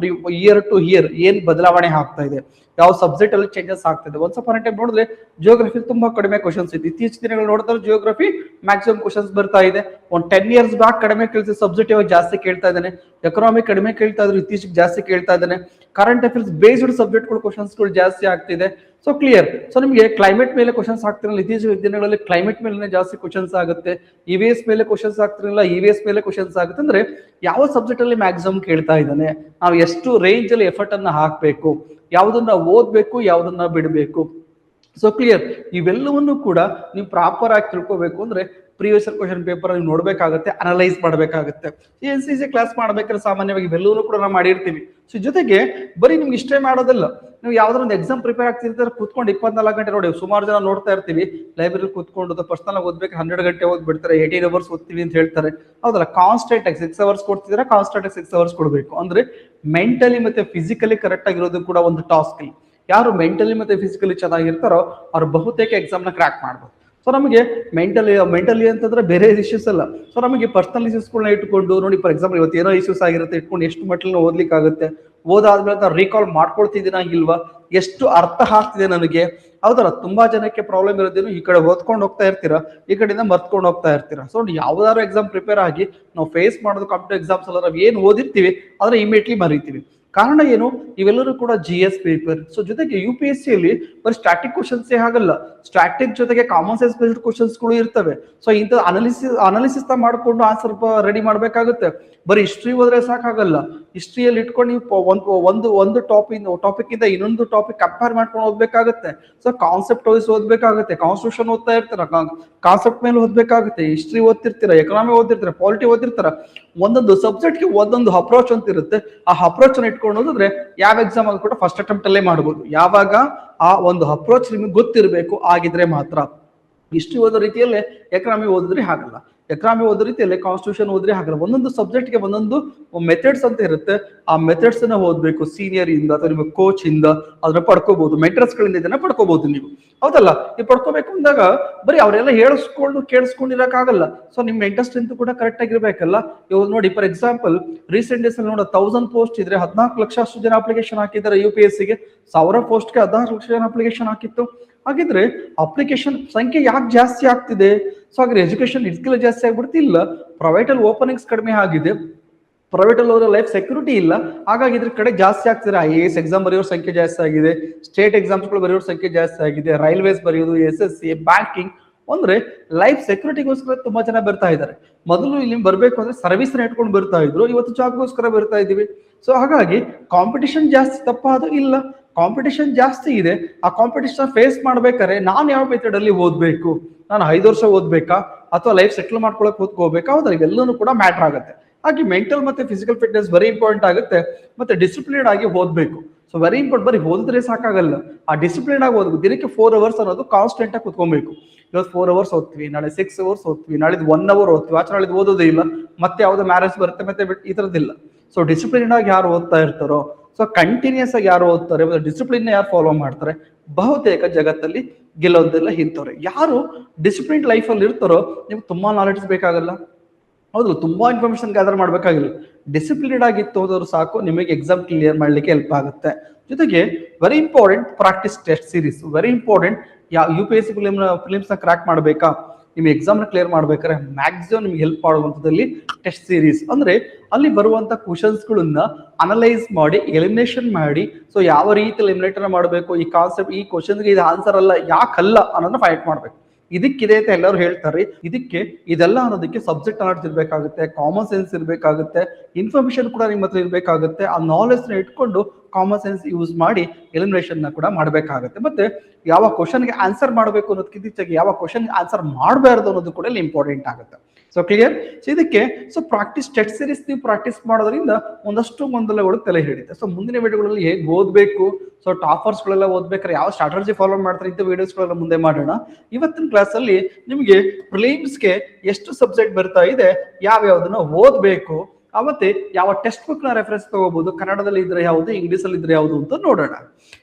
ಇಯರ್ ಟು ಇಯರ್ ಏನ್ ಬದಲಾವಣೆ ಆಗ್ತಾ ಇದೆ, ಯಾವ ಸಬ್ಜೆಕ್ಟ್ ಅಲ್ಲಿ ಚೇಂಜಸ್ ಆಗ್ತಿದೆ. ಒಂದ್ ಸ್ವಲ್ಪ ಟೈಮ್ ನೋಡಿದ್ರೆ ಜಿಯೋಗ್ರಫಿ ತುಂಬಾ ಕಡಿಮೆ ಕ್ವಶನ್ಸ್ ಇದೆ, ಇತ್ತೀಚಿನ ದಿನಗಳು ನೋಡಿದ್ರೆ ಜಿಯೋಗ್ರಫಿ ಮ್ಯಾಕ್ಸಿಮಮ್ ಕ್ವಶನ್ಸ್ ಬರ್ತಾ ಇದೆ. ಒಂದು 10 years ಬ್ಯಾಕ್ ಕಡಿಮೆ ಕೇಳ್ತಿದ್ದ ಸಬ್ಜೆಕ್ಟ್ ಇವಾಗ ಜಾಸ್ತಿ ಕೇಳ್ತಾ ಇದ್ದಾನೆ. ಎಕನಾಮಿಕ್ ಕಡಿಮೆ ಕೇಳ್ತಾ ಇದ್ರು, ಇತ್ತೀಚೆಗೆ ಜಾಸ್ತಿ ಕೇಳ್ತಾ ಇದ್ದಾನೆ. ಕರೆಂಟ್ ಅಫೇರ್ಸ್ ಬೇಸ್ಡ್ ಸಬ್ಜೆಕ್ಟ್ಗಳು ಕ್ವಶನ್ಸ್ಗಳು ಜಾಸ್ತಿ ಆಗ್ತಿದೆ. So clear. ಸೊ ನಿಮಗೆ ಕ್ಲೈಮೇಟ್ ಮೇಲೆ ಕ್ವಶನ್ಸ್ ಆಗ್ತಿರಲಿಲ್ಲ, ಇತ್ತೀಚಿನ ದಿನಗಳಲ್ಲಿ ಕ್ಲೈಮೇಟ್ ಮೇಲೆ ಜಾಸ್ತಿ ಕ್ವಶನ್ಸ್ ಆಗುತ್ತೆ. EVS ಮೇಲೆ ಕ್ವಶನ್ಸ್ ಆಗ್ತಿರಲಿಲ್ಲ, EVS ಮೇಲೆ ಕ್ವಶನ್ಸ್ ಆಗುತ್ತೆ. ಅಂದ್ರೆ ಯಾವ ಸಬ್ಜೆಕ್ಟ್ ಅಲ್ಲಿ ಮ್ಯಾಕ್ಸಿಮಮ್ ಕೇಳ್ತಾ ಇದ್ದಾನೆ, ನಾವು ಎಷ್ಟು ರೇಂಜ್ ಅಲ್ಲಿ ಎಫರ್ಟ್ ಅನ್ನ ಹಾಕ್ಬೇಕು, ಯಾವ್ದನ್ನ ಓದ್ಬೇಕು, ಯಾವ್ದನ್ನ ಬಿಡಬೇಕು. So clear. ಇವೆಲ್ಲವನ್ನು ಕೂಡ ನೀವು ಪ್ರಾಪರ್ ಆಗಿ ತಿಳ್ಕೋಬೇಕು ಅಂದ್ರೆ ಪ್ರೀವಿಯಸ್ ಕ್ವಶನ್ ಪೇಪರ್ ನೀವು ನೋಡ್ಬೇಕಾಗುತ್ತೆ, ಅನಲೈಸ್ ಮಾಡಬೇಕಾಗುತ್ತೆ. NCC ಕ್ಲಾಸ್ ಮಾಡ್ಬೇಕಾದ್ರೆ ಸಾಮಾನ್ಯವಾಗಿ ಇವೆಲ್ಲವೂ ಕೂಡ ನಾವು ಮಾಡಿರ್ತೀವಿ. ಸೊ ಜೊತೆಗೆ ಬರೀ ನಿಮ್ಗೆ ಇಷ್ಟೇ ಮಾಡೋದಲ್ಲ, ನೀವು ಯಾವ್ದಾರ ಒಂದು ಎಕ್ಸಾಮ್ ಪ್ರಿಪೇರ್ ಆಗ್ತಿರ್ತಾರೆ ಕೂತ್ಕೊಂಡು 24 ಗಂಟೆ ನೋಡಿ, ಸುಮಾರು ಜನ ನೋಡ್ತಾ ಇರ್ತೀವಿ ಲೈಬ್ರರಿ ಕೂತ್ಕೊಂಡು ಪರ್ಸನಲ್ ಆಗಿ ಓದ್ಬೇಕು 12 ಗಂಟೆ ಓದ್ಬಿಡ್ತಾರೆ, 18 hours ಓದ್ತೀವಿ ಅಂತ ಹೇಳ್ತಾರೆ. ಹೌದಲ್ಲ, ಕಾನ್ಸ್ಟೆಂಟ್ ಆಗಿ 6 hours ಕೊಡ್ತಿದ್ರೆ ಕಾನ್ಸ್ಟೆಂಟ್ ಆಗಿ 6 hours ಕೊಡಬೇಕು. ಅಂದ್ರೆ ಮೆಂಟಲಿ ಮತ್ತೆ ಫಿಸಿಕಲಿ ಕರೆಕ್ಟ್ ಆಗಿರೋದು ಕೂಡ ಒಂದು ಟಾಸ್ಕ್. ಯಾರು ಮೆಂಟಲಿ ಮತ್ತೆ ಫಿಸಿಕಲಿ ಚೆನ್ನಾಗಿರ್ತಾರೋ ಅವ್ರು ಬಹುತೇಕ ಎಕ್ಸಾಮ್ ನ ಕ್ರ್ಯಾಕ್ ಮಾಡ್ಬೋದು. ಸೊ ನಮಗೆ ಮೆಂಟಲಿ ಅಂತಂದ್ರೆ ಬೇರೆ ಇಶ್ಯೂಸ್ ಅಲ್ಲ, ಸೊ ನಮಗೆ ಪರ್ಸನಲ್ ಇಶ್ಯೂಸ್ಗಳನ್ನ ಇಟ್ಕೊಂಡು ನೋಡಿ, ಫಾರ್ ಎಕ್ಸಾಂಪಲ್ ಇವತ್ತು ಏನೋ ಇಶ್ಯೂಸ್ ಆಗಿರುತ್ತೆ ಇಟ್ಕೊಂಡು ಎಷ್ಟು ಮಟ್ಟಿಗೆ ಓದ್ಲಿಕ್ಕೆ ಆಗುತ್ತೆ, ಓದಾದ್ಮೇಲೆ ನಾನು ರೀಕಾಲ್ ಮಾಡ್ಕೊಳ್ತಿದ್ದೀನ ಇಲ್ವಾ, ಎಷ್ಟು ಅರ್ಥ ಆಗ್ತಿದೆ ನನಗೆ, ಹೌದಲ್ಲ. ತುಂಬಾ ಜನಕ್ಕೆ ಪ್ರಾಬ್ಲಮ್ ಇರೋದೇನು, ಈ ಕಡೆ ಓದ್ಕೊಂಡು ಹೋಗ್ತಾ ಇರ್ತೀರಾ, ಈ ಕಡೆಯಿಂದ ಮರ್ತ್ಕೊಂಡು ಹೋಗ್ತಾ ಇರ್ತೀರಾ. ಸೊ ಯಾವ್ದಾದ್ರು ಎಕ್ಸಾಮ್ ಪ್ರಿಪೇರ್ ಆಗಿ ನಾವು ಫೇಸ್ ಮಾಡೋದು ಕಾಂಪಿಟೇಟಿವ್ ಎಕ್ಸಾಮ್ಸ್ ಅಲ್ಲ, ನಾವು ಏನ್ ಓದಿರ್ತೀವಿ ಅದನ್ನ ಇಮಿಡಿಯೇಟ್ಲಿ ಮರಿತೀವಿ. ಕಾರಣ ಏನು, ಇವೆಲ್ಲರೂ ಕೂಡ GS ಪೇಪರ್. ಸೊ ಜೊತೆಗೆ UPSC ಅಲ್ಲಿ ಬರೀ ಸ್ಟ್ಯಾಟಿಕ್ ಕ್ವಶನ್ಸ್ ಆಗಲ್ಲ, ಸ್ಟ್ಯಾಟಿಕ್ ಜೊತೆಗೆ ಕಾಮನ್ ಸೆನ್ಸ್ ಬೇಸ್ಡ್ ಕ್ವಶನ್ಸ್ ಗಳು ಇರ್ತವೆ. ಸೊ ಇಂಥ ಅನಾಲಿಸಿಸ್ ಮಾಡ್ಕೊಂಡು ಆನ್ಸರ್ ರೆಡಿ ಮಾಡ್ಬೇಕಾಗುತ್ತೆ. ಬರೀ ಹಿಸ್ಟ್ರಿ ಓದ್ರೆ ಸಾಕಾಗಲ್ಲ, ಹಿಸ್ಟ್ರಿಯಲ್ಲಿ ಇಟ್ಕೊಂಡು ನೀವು ಒಂದು ಟಾಪಿಕ್ ಇಂದ ಇನ್ನೊಂದು ಟಾಪಿಕ್ ಕಂಪೇರ್ ಮಾಡ್ಕೊಂಡು ಓದ್ಬೇಕಾಗುತ್ತೆ. ಸೊ ಕಾನ್ಸೆಪ್ಟ್ ವೈಸ್ ಓದ್ಬೇಕಾಗುತ್ತೆ, ಕಾನ್ಸ್ಟಿಟ್ಯೂಷನ್ ಓದ್ತಾ ಇರ್ತೀರ, ಕಾನ್ಸೆಪ್ಟ್ ಮೇಲೆ ಓದ್ಬೇಕಾಗುತ್ತೆ, ಹಿಸ್ಟ್ರಿ ಓದ್ತಿರ್ತೀರ, ಎಕನಾಮಿ ಓದ್ತಿರ್ತೀರ, ಪಾಲಿಟಿ ಓದ್ತಿರ್ತಾರ, ಒಂದೊಂದು ಸಬ್ಜೆಕ್ಟ್ಗೆ ಒಂದೊಂದು ಅಪ್ರೋಚ್ ಅಂತ ಇರುತ್ತೆ. ಆ ಅಪ್ರೋಚ್ ಅನ್ನು ಇಟ್ಕೊಂಡು ಹೋದ್ರೆ ಯಾವ ಎಕ್ಸಾಮ್ ಆದ್ರೂ ಕೂಡ ಫಸ್ಟ್ ಅಟೆಂಪ್ಟ್ ಅಲ್ಲೇ ಮಾಡ್ಬೋದು. ಯಾವಾಗ ಆ ಒಂದು ಅಪ್ರೋಚ್ ನಿಮ್ಗೆ ಗೊತ್ತಿರಬೇಕು, ಆಗಿದ್ರೆ ಮಾತ್ರ. ಹಿಸ್ಟ್ರಿ ಓದೋ ರೀತಿಯಲ್ಲೇ ಎಕನಾಮಿ ಓದಿದ್ರೆ ಹಾಗಲ್ಲ, ಎಕನಾಮಿ ಓದೋ ರೀತಿಯಲ್ಲಿ ಕಾನ್ಸ್ಟಿಟ್ಯೂಷನ್ ಓದಿದ್ರೆ ಹಾಗಲ್ಲ. ಒಂದೊಂದು ಸಬ್ಜೆಕ್ಟ್ಗೆ ಒಂದೊಂದು ಮೆಥಡ್ಸ್ ಅಂತ ಇರುತ್ತೆ. ಆ ಮೆಥಡ್ಸ್ ಅನ್ನ ಓದ್ಬೇಕು. ಸೀನಿಯರ್ ಇಂದ ಅಥವಾ ನಿಮ್ಮ ಕೋಚ್ ಇಂದ ಅದನ್ನ ಪಡ್ಕೋಬಹುದು, ಮೆಂಟರ್ಸ್ ಗಳಿಂದ ಇದನ್ನ ಪಡ್ಕೋಬಹುದು ನೀವು. ಹೌದಲ್ಲ? ಈ ಪಡ್ಕೋಬೇಕು ಅಂದಾಗ ಬರೀ ಅವರೆಲ್ಲ ಕೇಳಿಸ್ಕೊಂಡಿರಕ್ಕಾಗಲ್ಲ. ಸೊ ನಿಮ್ ಮೆಂಟಲ್ ಸ್ಟ್ರೆಂತ್ ಕೂಡ ಕರೆಕ್ಟ್ ಆಗಿರ್ಬೇಕಲ್ಲ. ಇವಾಗ ನೋಡಿ, ಫಾರ್ ಎಕ್ಸಾಂಪಲ್ ರೀಸೆಂಟ್ ಡೇಸ್ ಅಲ್ಲಿ ನೋಡ 1000 ಪೋಸ್ಟ್ ಇದ್ರೆ 14 ಲಕ್ಷ ಅಷ್ಟು ಜನ ಅಪ್ಲಿಕೇಶನ್ ಹಾಕಿದ್ದಾರೆ. UPSC ಗೆ 1000 ಪೋಸ್ಟ್ಗೆ 16 ಲಕ್ಷ ಜನ ಅಪ್ಲಿಕೇಶನ್ ಹಾಕಿತ್ತು. ಹಾಗಿದ್ರೆ ಅಪ್ಲಿಕೇಶನ್ ಸಂಖ್ಯೆ ಯಾಕೆ ಜಾಸ್ತಿ ಆಗ್ತಿದೆ? ಸೊ ಹಾಗಾದ್ರೆ ಎಜುಕೇಶನ್ ಇದಕ್ಕೆಲ್ಲ ಜಾಸ್ತಿ ಆಗ್ಬಿಡ್ತಿಲ್ಲ. ಪ್ರೈವೇಟ್ ಅಲ್ಲಿ ಓಪನಿಂಗ್ಸ್ ಕಡಿಮೆ ಆಗಿದೆ, ಪ್ರೈವೇಟ್ ಅಲ್ಲಿ ಅವರ ಲೈಫ್ ಸೆಕ್ಯೂರಿಟಿ ಇಲ್ಲ. ಹಾಗಾಗಿ ಇದ್ರ ಕಡೆ ಜಾಸ್ತಿ ಆಗ್ತಿದೆ. IAS ಎಕ್ಸಾಮ್ ಬರೆಯೋರ ಸಂಖ್ಯೆ ಜಾಸ್ತಿ ಆಗಿದೆ, ಸ್ಟೇಟ್ ಎಕ್ಸಾಮ್ಸ್ ಗಳು ಬರೆಯೋರ ಸಂಖ್ಯೆ ಜಾಸ್ತಿ ಆಗಿದೆ, ರೈಲ್ವೇಸ್ ಬರೆಯೋದು, SSC, ಬ್ಯಾಂಕಿಂಗ್ ಅಂದ್ರೆ ಲೈಫ್ ಸೆಕ್ಯೂರಿಟಿಗೋಸ್ಕರ ತುಂಬಾ ಜನ ಬರ್ತಾ ಇದ್ದಾರೆ. ಮೊದಲು ಇಲ್ಲಿ ಬರ್ಬೇಕು ಅಂದ್ರೆ ಸರ್ವಿಸ್ ಇಟ್ಕೊಂಡು ಬರ್ತಾ ಇದ್ರು, ಇವತ್ತು ಜಾಬ್ಗೋಸ್ಕರ ಬರ್ತಾ ಇದೀವಿ. ಸೊ ಹಾಗಾಗಿ ಕಾಂಪಿಟಿಷನ್ ಜಾಸ್ತಿ ತಪ್ಪ ಅದು ಇಲ್ಲ, ಕಾಂಪಿಟಿಷನ್ ಜಾಸ್ತಿ ಇದೆ. ಆ ಕಾಂಪಿಟಿಷನ್ ಫೇಸ್ ಮಾಡ್ಬೇಕಾದ್ರೆ ನಾನು ಯಾವ ಮೆಥಡ್ ಅಲ್ಲಿ ಓದ್ಬೇಕು, ನಾನು 5 ವರ್ಷ ಓದ್ಬೇಕಾ ಅಥವಾ ಲೈಫ್ ಸೆಟ್ಲ್ ಮಾಡ್ಕೊಳಕ್ ಓದ್ಕೋಬೇಕಾ? ಹೌದಾ? ಇವೆಲ್ಲನೂ ಕೂಡ ಮ್ಯಾಟರ್ ಆಗುತ್ತೆ. ಹಾಗೆ ಮೆಂಟಲ್ ಮತ್ತೆ ಫಿಸಿಕಲ್ ಫಿಟ್ನೆಸ್ ವೆರಿ ಇಂಪಾರ್ಟೆಂಟ್ ಆಗುತ್ತೆ. ಮತ್ತೆ ಡಿಸಿಪ್ಲಿನ್ ಆಗಿ ಓದ್ಬೇಕು. So very important. ಬರೀ ಓದಿದ್ರೆ ಸಾಕಾಗಲ್ಲ, ಆ ಡಿಸಿಪ್ಲಿನ್ ಆಗಿ ಓದ್ಬೇಕು. ದಿನಕ್ಕೆ 4 ಅವರ್ಸ್ ಅನ್ನೋದು ಕಾನ್ಸ್ಟೆಂಟ್ ಆಗಿ ಕುತ್ಕೊಬೇಕು. ಇವತ್ತು 4 ಅವರ್ಸ್ ಓದ್ತೀವಿ, ನಾಳೆ 6 ಅವರ್ಸ್ ಓದ್ತೀವಿ, ನಾಳೆ 1 ಅವರ್ ಓದ್ತೀವಿ, ಆಚೆ ನಾಳೆ ಓದೋದೇ ಇಲ್ಲ, ಮತ್ತೆ ಯಾವ್ದೋ ಮ್ಯಾರೇಜ್ ಬರುತ್ತೆ ಮತ್ತೆ ಈ ತರದಿಲ್ಲ. ಸೊ ಡಿಸಿಪ್ಲಿನ್ ಆಗಿ ಯಾರು ಓದ್ತಾ ಇರ್ತಾರೋ, ಸೊ ಕಂಟಿನ್ಯೂಸ್ ಆಗಿ ಯಾರು ಓದ್ತಾರೆ, ಡಿಸಿಪ್ಲಿನ್ ಯಾರು ಫಾಲೋ ಮಾಡ್ತಾರೆ, ಬಹುತೇಕ ಜಗತ್ತಲ್ಲಿ ಗೆಲ್ಲೋದೆಲ್ಲ ಇಂಥವ್ರೆ. ಯಾರು ಡಿಸಿಪ್ಲಿನ್ ಲೈಫ್ ಅಲ್ಲಿ ಇರ್ತಾರೋ ನಿಮ್ಗೆ ತುಂಬಾ ನಾಲೆಡ್ಜ್ ಬೇಕಾಗಲ್ಲ. ಹೌದು, ತುಂಬಾ ಇನ್ಫಾರ್ಮೇಶನ್ ಗ್ಯಾದರ್ ಮಾಡ್ಬೇಕಾಗಿಲ್ಲ. ಡಿಸಿಪ್ಲಿನ್ ಆಗಿತ್ತು ಹೋದವರು ಸಾಕು, ನಿಮಗೆ ಎಕ್ಸಾಮ್ ಕ್ಲಿಯರ್ ಮಾಡ್ಲಿಕ್ಕೆ ಹೆಲ್ಪ್ ಆಗುತ್ತೆ. ಜೊತೆಗೆ very important practice test series very important. UPSC prelims ನ ಕ್ರಾಕ್ ಮಾಡ್ಬೇಕಾ, ನಿಮ್ಗೆ ಎಕ್ಸಾಮ್ ನ ಕ್ಲಿಯರ್ ಮಾಡ್ಬೇಕಾದ್ರೆ ಮ್ಯಾಕ್ಸಿಮಮ್ ನಿಮ್ಗೆ ಹೆಲ್ಪ್ ಮಾಡುವಂತದಲ್ಲಿ ಟೆಸ್ಟ್ ಸೀರೀಸ್. ಅಂದ್ರೆ ಅಲ್ಲಿ ಬರುವಂತ ಕ್ವಶನ್ಸ್ ಗಳನ್ನ ಅನಲೈಸ್ ಮಾಡಿ ಎಲಿಮಿನೇಷನ್ ಮಾಡಿ, ಸೊ ಯಾವ ರೀತಿ ಎಲಿಮಿನೇಟ್ ಮಾಡಬೇಕು, ಈ ಕಾನ್ಸೆಪ್ಟ್, ಈ ಕ್ವಶನ್ಗೆ ಇದು ಆನ್ಸರ್ ಅಲ್ಲ, ಯಾಕಲ್ಲ ಅನ್ನೋದನ್ನ ಫೈಟ್ ಮಾಡ್ಬೇಕು. ಇದಕ್ಕಿದೆ ಅಂತ ಎಲ್ಲರೂ ಹೇಳ್ತಾರೆ. ಇದಕ್ಕೆ ಇದೆಲ್ಲ ಅನ್ನೋದಕ್ಕೆ ಸಬ್ಜೆಕ್ಟ್ ನಾಲೆಡ್ಜ್ ಇರ್ಬೇಕಾಗುತ್ತೆ, ಕಾಮನ್ ಸೆನ್ಸ್ ಇರ್ಬೇಕಾಗುತ್ತೆ, ಇನ್ಫಾರ್ಮೇಶನ್ ಕೂಡ ನಿಮ್ಮ ಹತ್ರ ಇರ್ಬೇಕಾಗುತ್ತೆ. ಆ ನಾಲೆಡ್ಜ್ ನ ಇಟ್ಕೊಂಡು ಕಾಮನ್ ಸೆನ್ಸ್ ಯೂಸ್ ಮಾಡಿ ಎಲಿಮಿನೇಷನ್ ನ ಕೂಡ ಮಾಡ್ಬೇಕಾಗುತ್ತೆ. ಮತ್ತೆ ಯಾವ ಕ್ವಶನ್ಗೆ ಆನ್ಸರ್ ಮಾಡಬೇಕು ಅನ್ನೋದಕ್ಕಿಂತ ಯಾವ ಕ್ವಶನ್ ಆನ್ಸರ್ ಮಾಡಬಾರ್ದು ಅನ್ನೋದು ಕೂಡ ಇಲ್ಲಿ ಇಂಪಾರ್ಟೆಂಟ್ ಆಗುತ್ತೆ. So clear? ಸೊ ಇದಕ್ಕೆ ಪ್ರಾಕ್ಟೀಸ್ ಟೆಸ್ಟ್ ಸೀರೀಸ್ ನೀವು ಪ್ರಾಕ್ಟೀಸ್ ಮಾಡೋದ್ರಿಂದ ಒಂದಷ್ಟು ಗೊಂದಲಗಳು ತಲೆ ಹಿಡಿಯುತ್ತೆ. ಸೊ ಮುಂದಿನ ವಿಡಿಯೋಗಳಲ್ಲಿ ಹೇಗೆ ಓದ್ಬೇಕು, ಸೊ ಟಾಪರ್ಸ್ ಗಳೆಲ್ಲ ಓದ್ಬೇಕಾದ್ರೆ ಯಾವ ಸ್ಟ್ರಾಟಜಿ ಫಾಲೋ ಮಾಡ್ತಾರೆ ಇಂಥ ವಿಡಿಯೋಸ್ ಗಳೆಲ್ಲ ಮುಂದೆ ಮಾಡೋಣ. ಇವತ್ತಿನ ಕ್ಲಾಸ್ ಅಲ್ಲಿ ನಿಮಗೆ ಪ್ರಿಲಿಮ್ಸ್ಗೆ ಎಷ್ಟು ಸಬ್ಜೆಕ್ಟ್ ಬರ್ತಾ ಇದೆ, ಯಾವ್ಯಾವ್ದನ್ನ ಓದ್ಬೇಕು, ಮತ್ತೆ ಯಾವ ಟೆಕ್ಸ್ಟ್ ಬುಕ್ ನ ರೆಫರೆನ್ಸ್ ತಗೋಬಹುದು, ಕನ್ನಡದಲ್ಲಿ ಇದ್ರೆ ಯಾವುದು, ಇಂಗ್ಲಿಷ್ ಅಲ್ಲಿ ಇದ್ರೆ ಯಾವುದು ಅಂತ ನೋಡೋಣ.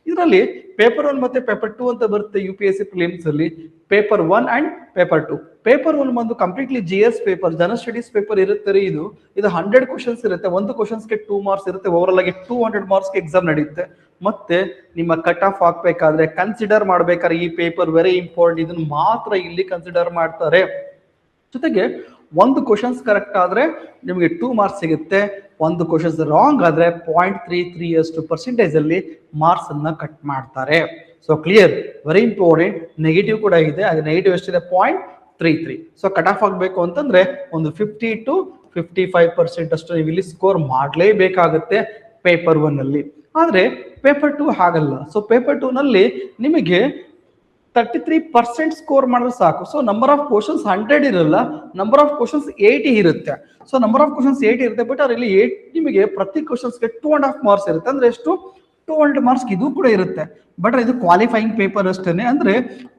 ಇದರಲ್ಲಿ ಪೇಪರ್ 1 ಮತ್ತೆ ಪೇಪರ್ 2 ಅಂತ ಬರುತ್ತೆ. UPSC ಪ್ರಿಲಿಮ್ಸ್ ಅಲ್ಲಿ ಪೇಪರ್ 1 ಅಂಡ್ ಪೇಪರ್ 2. ಪೇಪರ್ 1 ಬಂದು completely GS paper, general studies paper ಇರುತ್ತೆ. ಇದು 100 ಕ್ವಶನ್ಸ್ ಇರುತ್ತೆ. ಒಂದು ಕ್ವಶನ್ಸ್ಗೆ 2 ಮಾರ್ಕ್ಸ್ ಇರುತ್ತೆ. ಓವರ್ ಆಗಿ 200 ಮಾರ್ಕ್ಸ್ ಎಕ್ಸಾಮ್ ನಡೆಯುತ್ತೆ. ಮತ್ತೆ ನಿಮ್ಮ ಕಟ್ ಆಫ್ ಹಾಕ್ಬೇಕಾದ್ರೆ, ಕನ್ಸಿಡರ್ ಮಾಡ್ಬೇಕಾದ್ರೆ ಈ ಪೇಪರ್ ವೆರಿ ಇಂಪಾರ್ಟೆಂಟ್, ಇದನ್ನ ಮಾತ್ರ ಇಲ್ಲಿ ಕನ್ಸಿಡರ್ ಮಾಡ್ತಾರೆ. ಜೊತೆಗೆ ಒಂದು ಕ್ವಶನ್ಸ್ ಕರೆಕ್ಟ್ ಆದ್ರೆ ನಿಮಗೆ 2 ಮಾರ್ಕ್ಸ್ ಸಿಗುತ್ತೆ. ಒಂದು ಕ್ವಶನ್ಸ್ ರಾಂಗ್ ಆದ್ರೆ 0.33 ಅಷ್ಟು ಪರ್ಸೆಂಟೇಜ್ ಅಲ್ಲಿ ಮಾರ್ಕ್ಸ್ ಅನ್ನ ಕಟ್ ಮಾಡ್ತಾರೆ. So clear? Very important. Negative ಕೂಡ ಇದೆ, ಅದು ನೆಗೆಟಿವ್ ಎಷ್ಟಿದೆ? 0.33. ಸೊ ಕಟ್ ಆಫ್ ಆಗ್ಬೇಕು ಅಂತಂದ್ರೆ ಒಂದು 50 to 55% ಅಷ್ಟು ನೀವು ಇಲ್ಲಿ ಸ್ಕೋರ್ ಮಾಡಲೇಬೇಕಾಗುತ್ತೆ ಪೇಪರ್ 1 ಅಲ್ಲಿ. ಆದ್ರೆ ಪೇಪರ್ 2 ಹಾಗಲ್ಲ. ಸೊ ಪೇಪರ್ 2 ನಲ್ಲಿ ನಿಮಗೆ 33% ಸ್ಕೋರ್ ಮಾಡಿದ್ರೆ ಸಾಕು. ಸೊ ನಂಬರ್ ಆಫ್ ಕ್ವಶನ್ಸ್ 100 ಇರಲ್ಲ, ನಂಬರ್ ಆಫ್ ಕ್ವಶನ್ಸ್ 80 ಇರುತ್ತೆ. ಸೊ ನಂಬರ್ ಆಫ್ ಕ್ವಶನ್ಸ್ 80 ಇರುತ್ತೆ, ಬಟ್ ಅದರಲ್ಲಿ ನಿಮಗೆ ಪ್ರತಿ ಕ್ವಶನ್ಸ್ಗೆ 2.5 ಮಾರ್ಕ್ಸ್ ಇರುತ್ತೆ. ಅಂದ್ರೆ ಎಷ್ಟು? 200 ಮಾರ್ಕ್ಸ್ ಇದು ಕೂಡ ಇರುತ್ತೆ. ಬಟ್ ಇದು ಕ್ವಾಲಿಫೈಯಿಂಗ್ ಪೇಪರ್ ಅಷ್ಟೇನೆ. ಅಂದ್ರೆ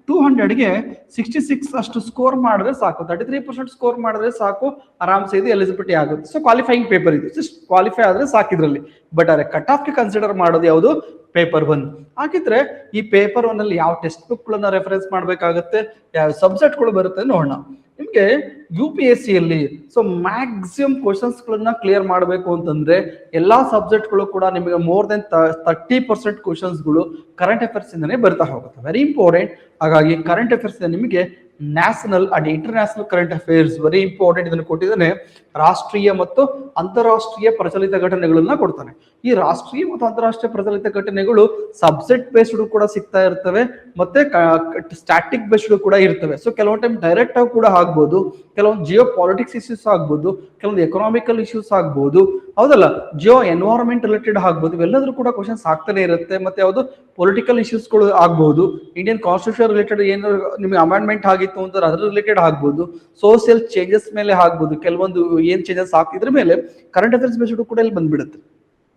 200ಗೆ 66 ಅಷ್ಟು ಸ್ಕೋರ್ ಮಾಡಿದ್ರೆ ಸಾಕು, 33% ಸ್ಕೋರ್ ಮಾಡಿದ್ರೆ ಸಾಕು, ಆರಾಮ್ಸೆ ಇದು ಎಲಿಜಿಬಿಲಿಟಿ ಆಗುತ್ತೆ. ಸೊ ಕ್ವಾಲಿಫೈಯಿಂಗ್ ಪೇಪರ್ ಇದು, ಜಸ್ಟ್ ಕ್ವಾಲಿಫೈ ಆದ್ರೆ ಸಾಕಿದ್ರಲ್ಲಿ. ಬಟ್ ಅದೇ ಕಟ್ ಆಫ್ ಗೆ ಕನ್ಸಿಡರ್ ಮಾಡೋದು ಯಾವುದು? ಪೇಪರ್ 1. ಹಾಗಿದ್ರೆ ಈ ಪೇಪರ್ 1 ಅಲ್ಲಿ ಯಾವ ಟೆಕ್ಸ್ಟ್ ಬುಕ್ ಗಳನ್ನ ರೆಫರೆನ್ಸ್ ಮಾಡ್ಬೇಕಾಗುತ್ತೆ, ಯಾವ ಸಬ್ಜೆಕ್ಟ್ ಗಳು ಬರುತ್ತೆ ನೋಡೋಣ. ನಿಮ್ಗೆ UPSC ಅಲ್ಲಿ ಸೊ ಮ್ಯಾಕ್ಸಿಮಮ್ ಕ್ವಶನ್ಸ್ ಗಳನ್ನ ಕ್ಲಿಯರ್ ಮಾಡಬೇಕು ಅಂತಂದ್ರೆ ಎಲ್ಲಾ ಸಬ್ಜೆಕ್ಟ್ ಗಳು ಕೂಡ ನಿಮಗೆ ಮೋರ್ ದೆನ್ 30% ಕ್ವಶನ್ಸ್ ಗಳು ಕರೆಂಟ್ ಅಫೇರ್ಸ್ ಇಂದಾನೆ ಬರ್ತಾ ಹೋಗುತ್ತೆ. Very important. ಹಾಗಾಗಿ ಕರೆಂಟ್ ಅಫೇರ್ಸ್ ನಿಮಗೆ national and international current affairs very important. ಇದನ್ನು ಕೊಟ್ಟಿದ್ದಾನೆ. ರಾಷ್ಟ್ರೀಯ ಮತ್ತು ಅಂತಾರಾಷ್ಟ್ರೀಯ ಪ್ರಚಲಿತ ಘಟನೆಗಳನ್ನ ಕೊಡ್ತಾನೆ. ಈ ರಾಷ್ಟ್ರೀಯ ಮತ್ತು ಅಂತಾರಾಷ್ಟ್ರೀಯ ಪ್ರಚಲಿತ ಘಟನೆಗಳು ಸಬ್ಜೆಕ್ಟ್ ಬೇಸ್ಡ್ ಕೂಡ ಸಿಗ್ತಾ ಇರ್ತವೆ, ಮತ್ತೆ ಸ್ಟ್ಯಾಟಿಕ್ ಬೇಸ್ಡ್ ಕೂಡ ಇರ್ತವೆ. ಸೊ ಕೆಲವೊಂದು ಟೈಮ್ ಡೈರೆಕ್ಟ್ ಆಗಿ ಕೂಡ ಆಗ್ಬೋದು, ಕೆಲವೊಂದು ಜಿಯೋ ಪಾಲಿಟಿಕ್ಸ್ ಇಶ್ಯೂಸ್ ಆಗ್ಬೋದು, ಕೆಲವೊಂದು ಎಕನಾಮಿಕಲ್ ಇಶ್ಯೂಸ್ ಆಗ್ಬೋದು, ಹೌದಲ್ಲ, ಜಿಯೋ ಎನ್ವೈರನ್ಮೆಂಟ್ ರಿಲೇಟೆಡ್ ಆಗ್ಬೋದು, ಇವೆಲ್ಲದ್ರೂ ಕೂಡ ಕ್ವಶನ್ಸ್ ಆಗ್ತಾನೆ ಇರುತ್ತೆ. ಮತ್ತೆ ಯಾವುದು ಪೊಲಿಟಿಕಲ್ ಇಶ್ಯೂಸ್ಗಳು ಆಗ್ಬೋದು, ಇಂಡಿಯನ್ ಕಾನ್ಸ್ಟಿಟ್ಯೂಷನ್ ರಿಲೇಟೆಡ್ ಏನು ನಿಮಗೆ ಅಮೆಂಡ್ಮೆಂಟ್ ಆಗಿತ್ತು ಅಂತ ಅದ್ರ ರಿಲೇಟೆಡ್ ಆಗ್ಬೋದು, ಸೋಷಿಯಲ್ ಚೇಂಜಸ್ ಮೇಲೆ ಆಗ್ಬೋದು, ಕೆಲವೊಂದು ಏನ್ ಚೇಂಜಸ್ ಆಗ್ತಿದ್ರ ಮೇಲೆ ಕರೆಂಟ್ ಅಫೇರ್ಸ್ ಬೇಸ್ಡ್ ಕೂಡ ಇಲ್ಲಿ ಬಂದ್ಬಿಡುತ್ತೆ.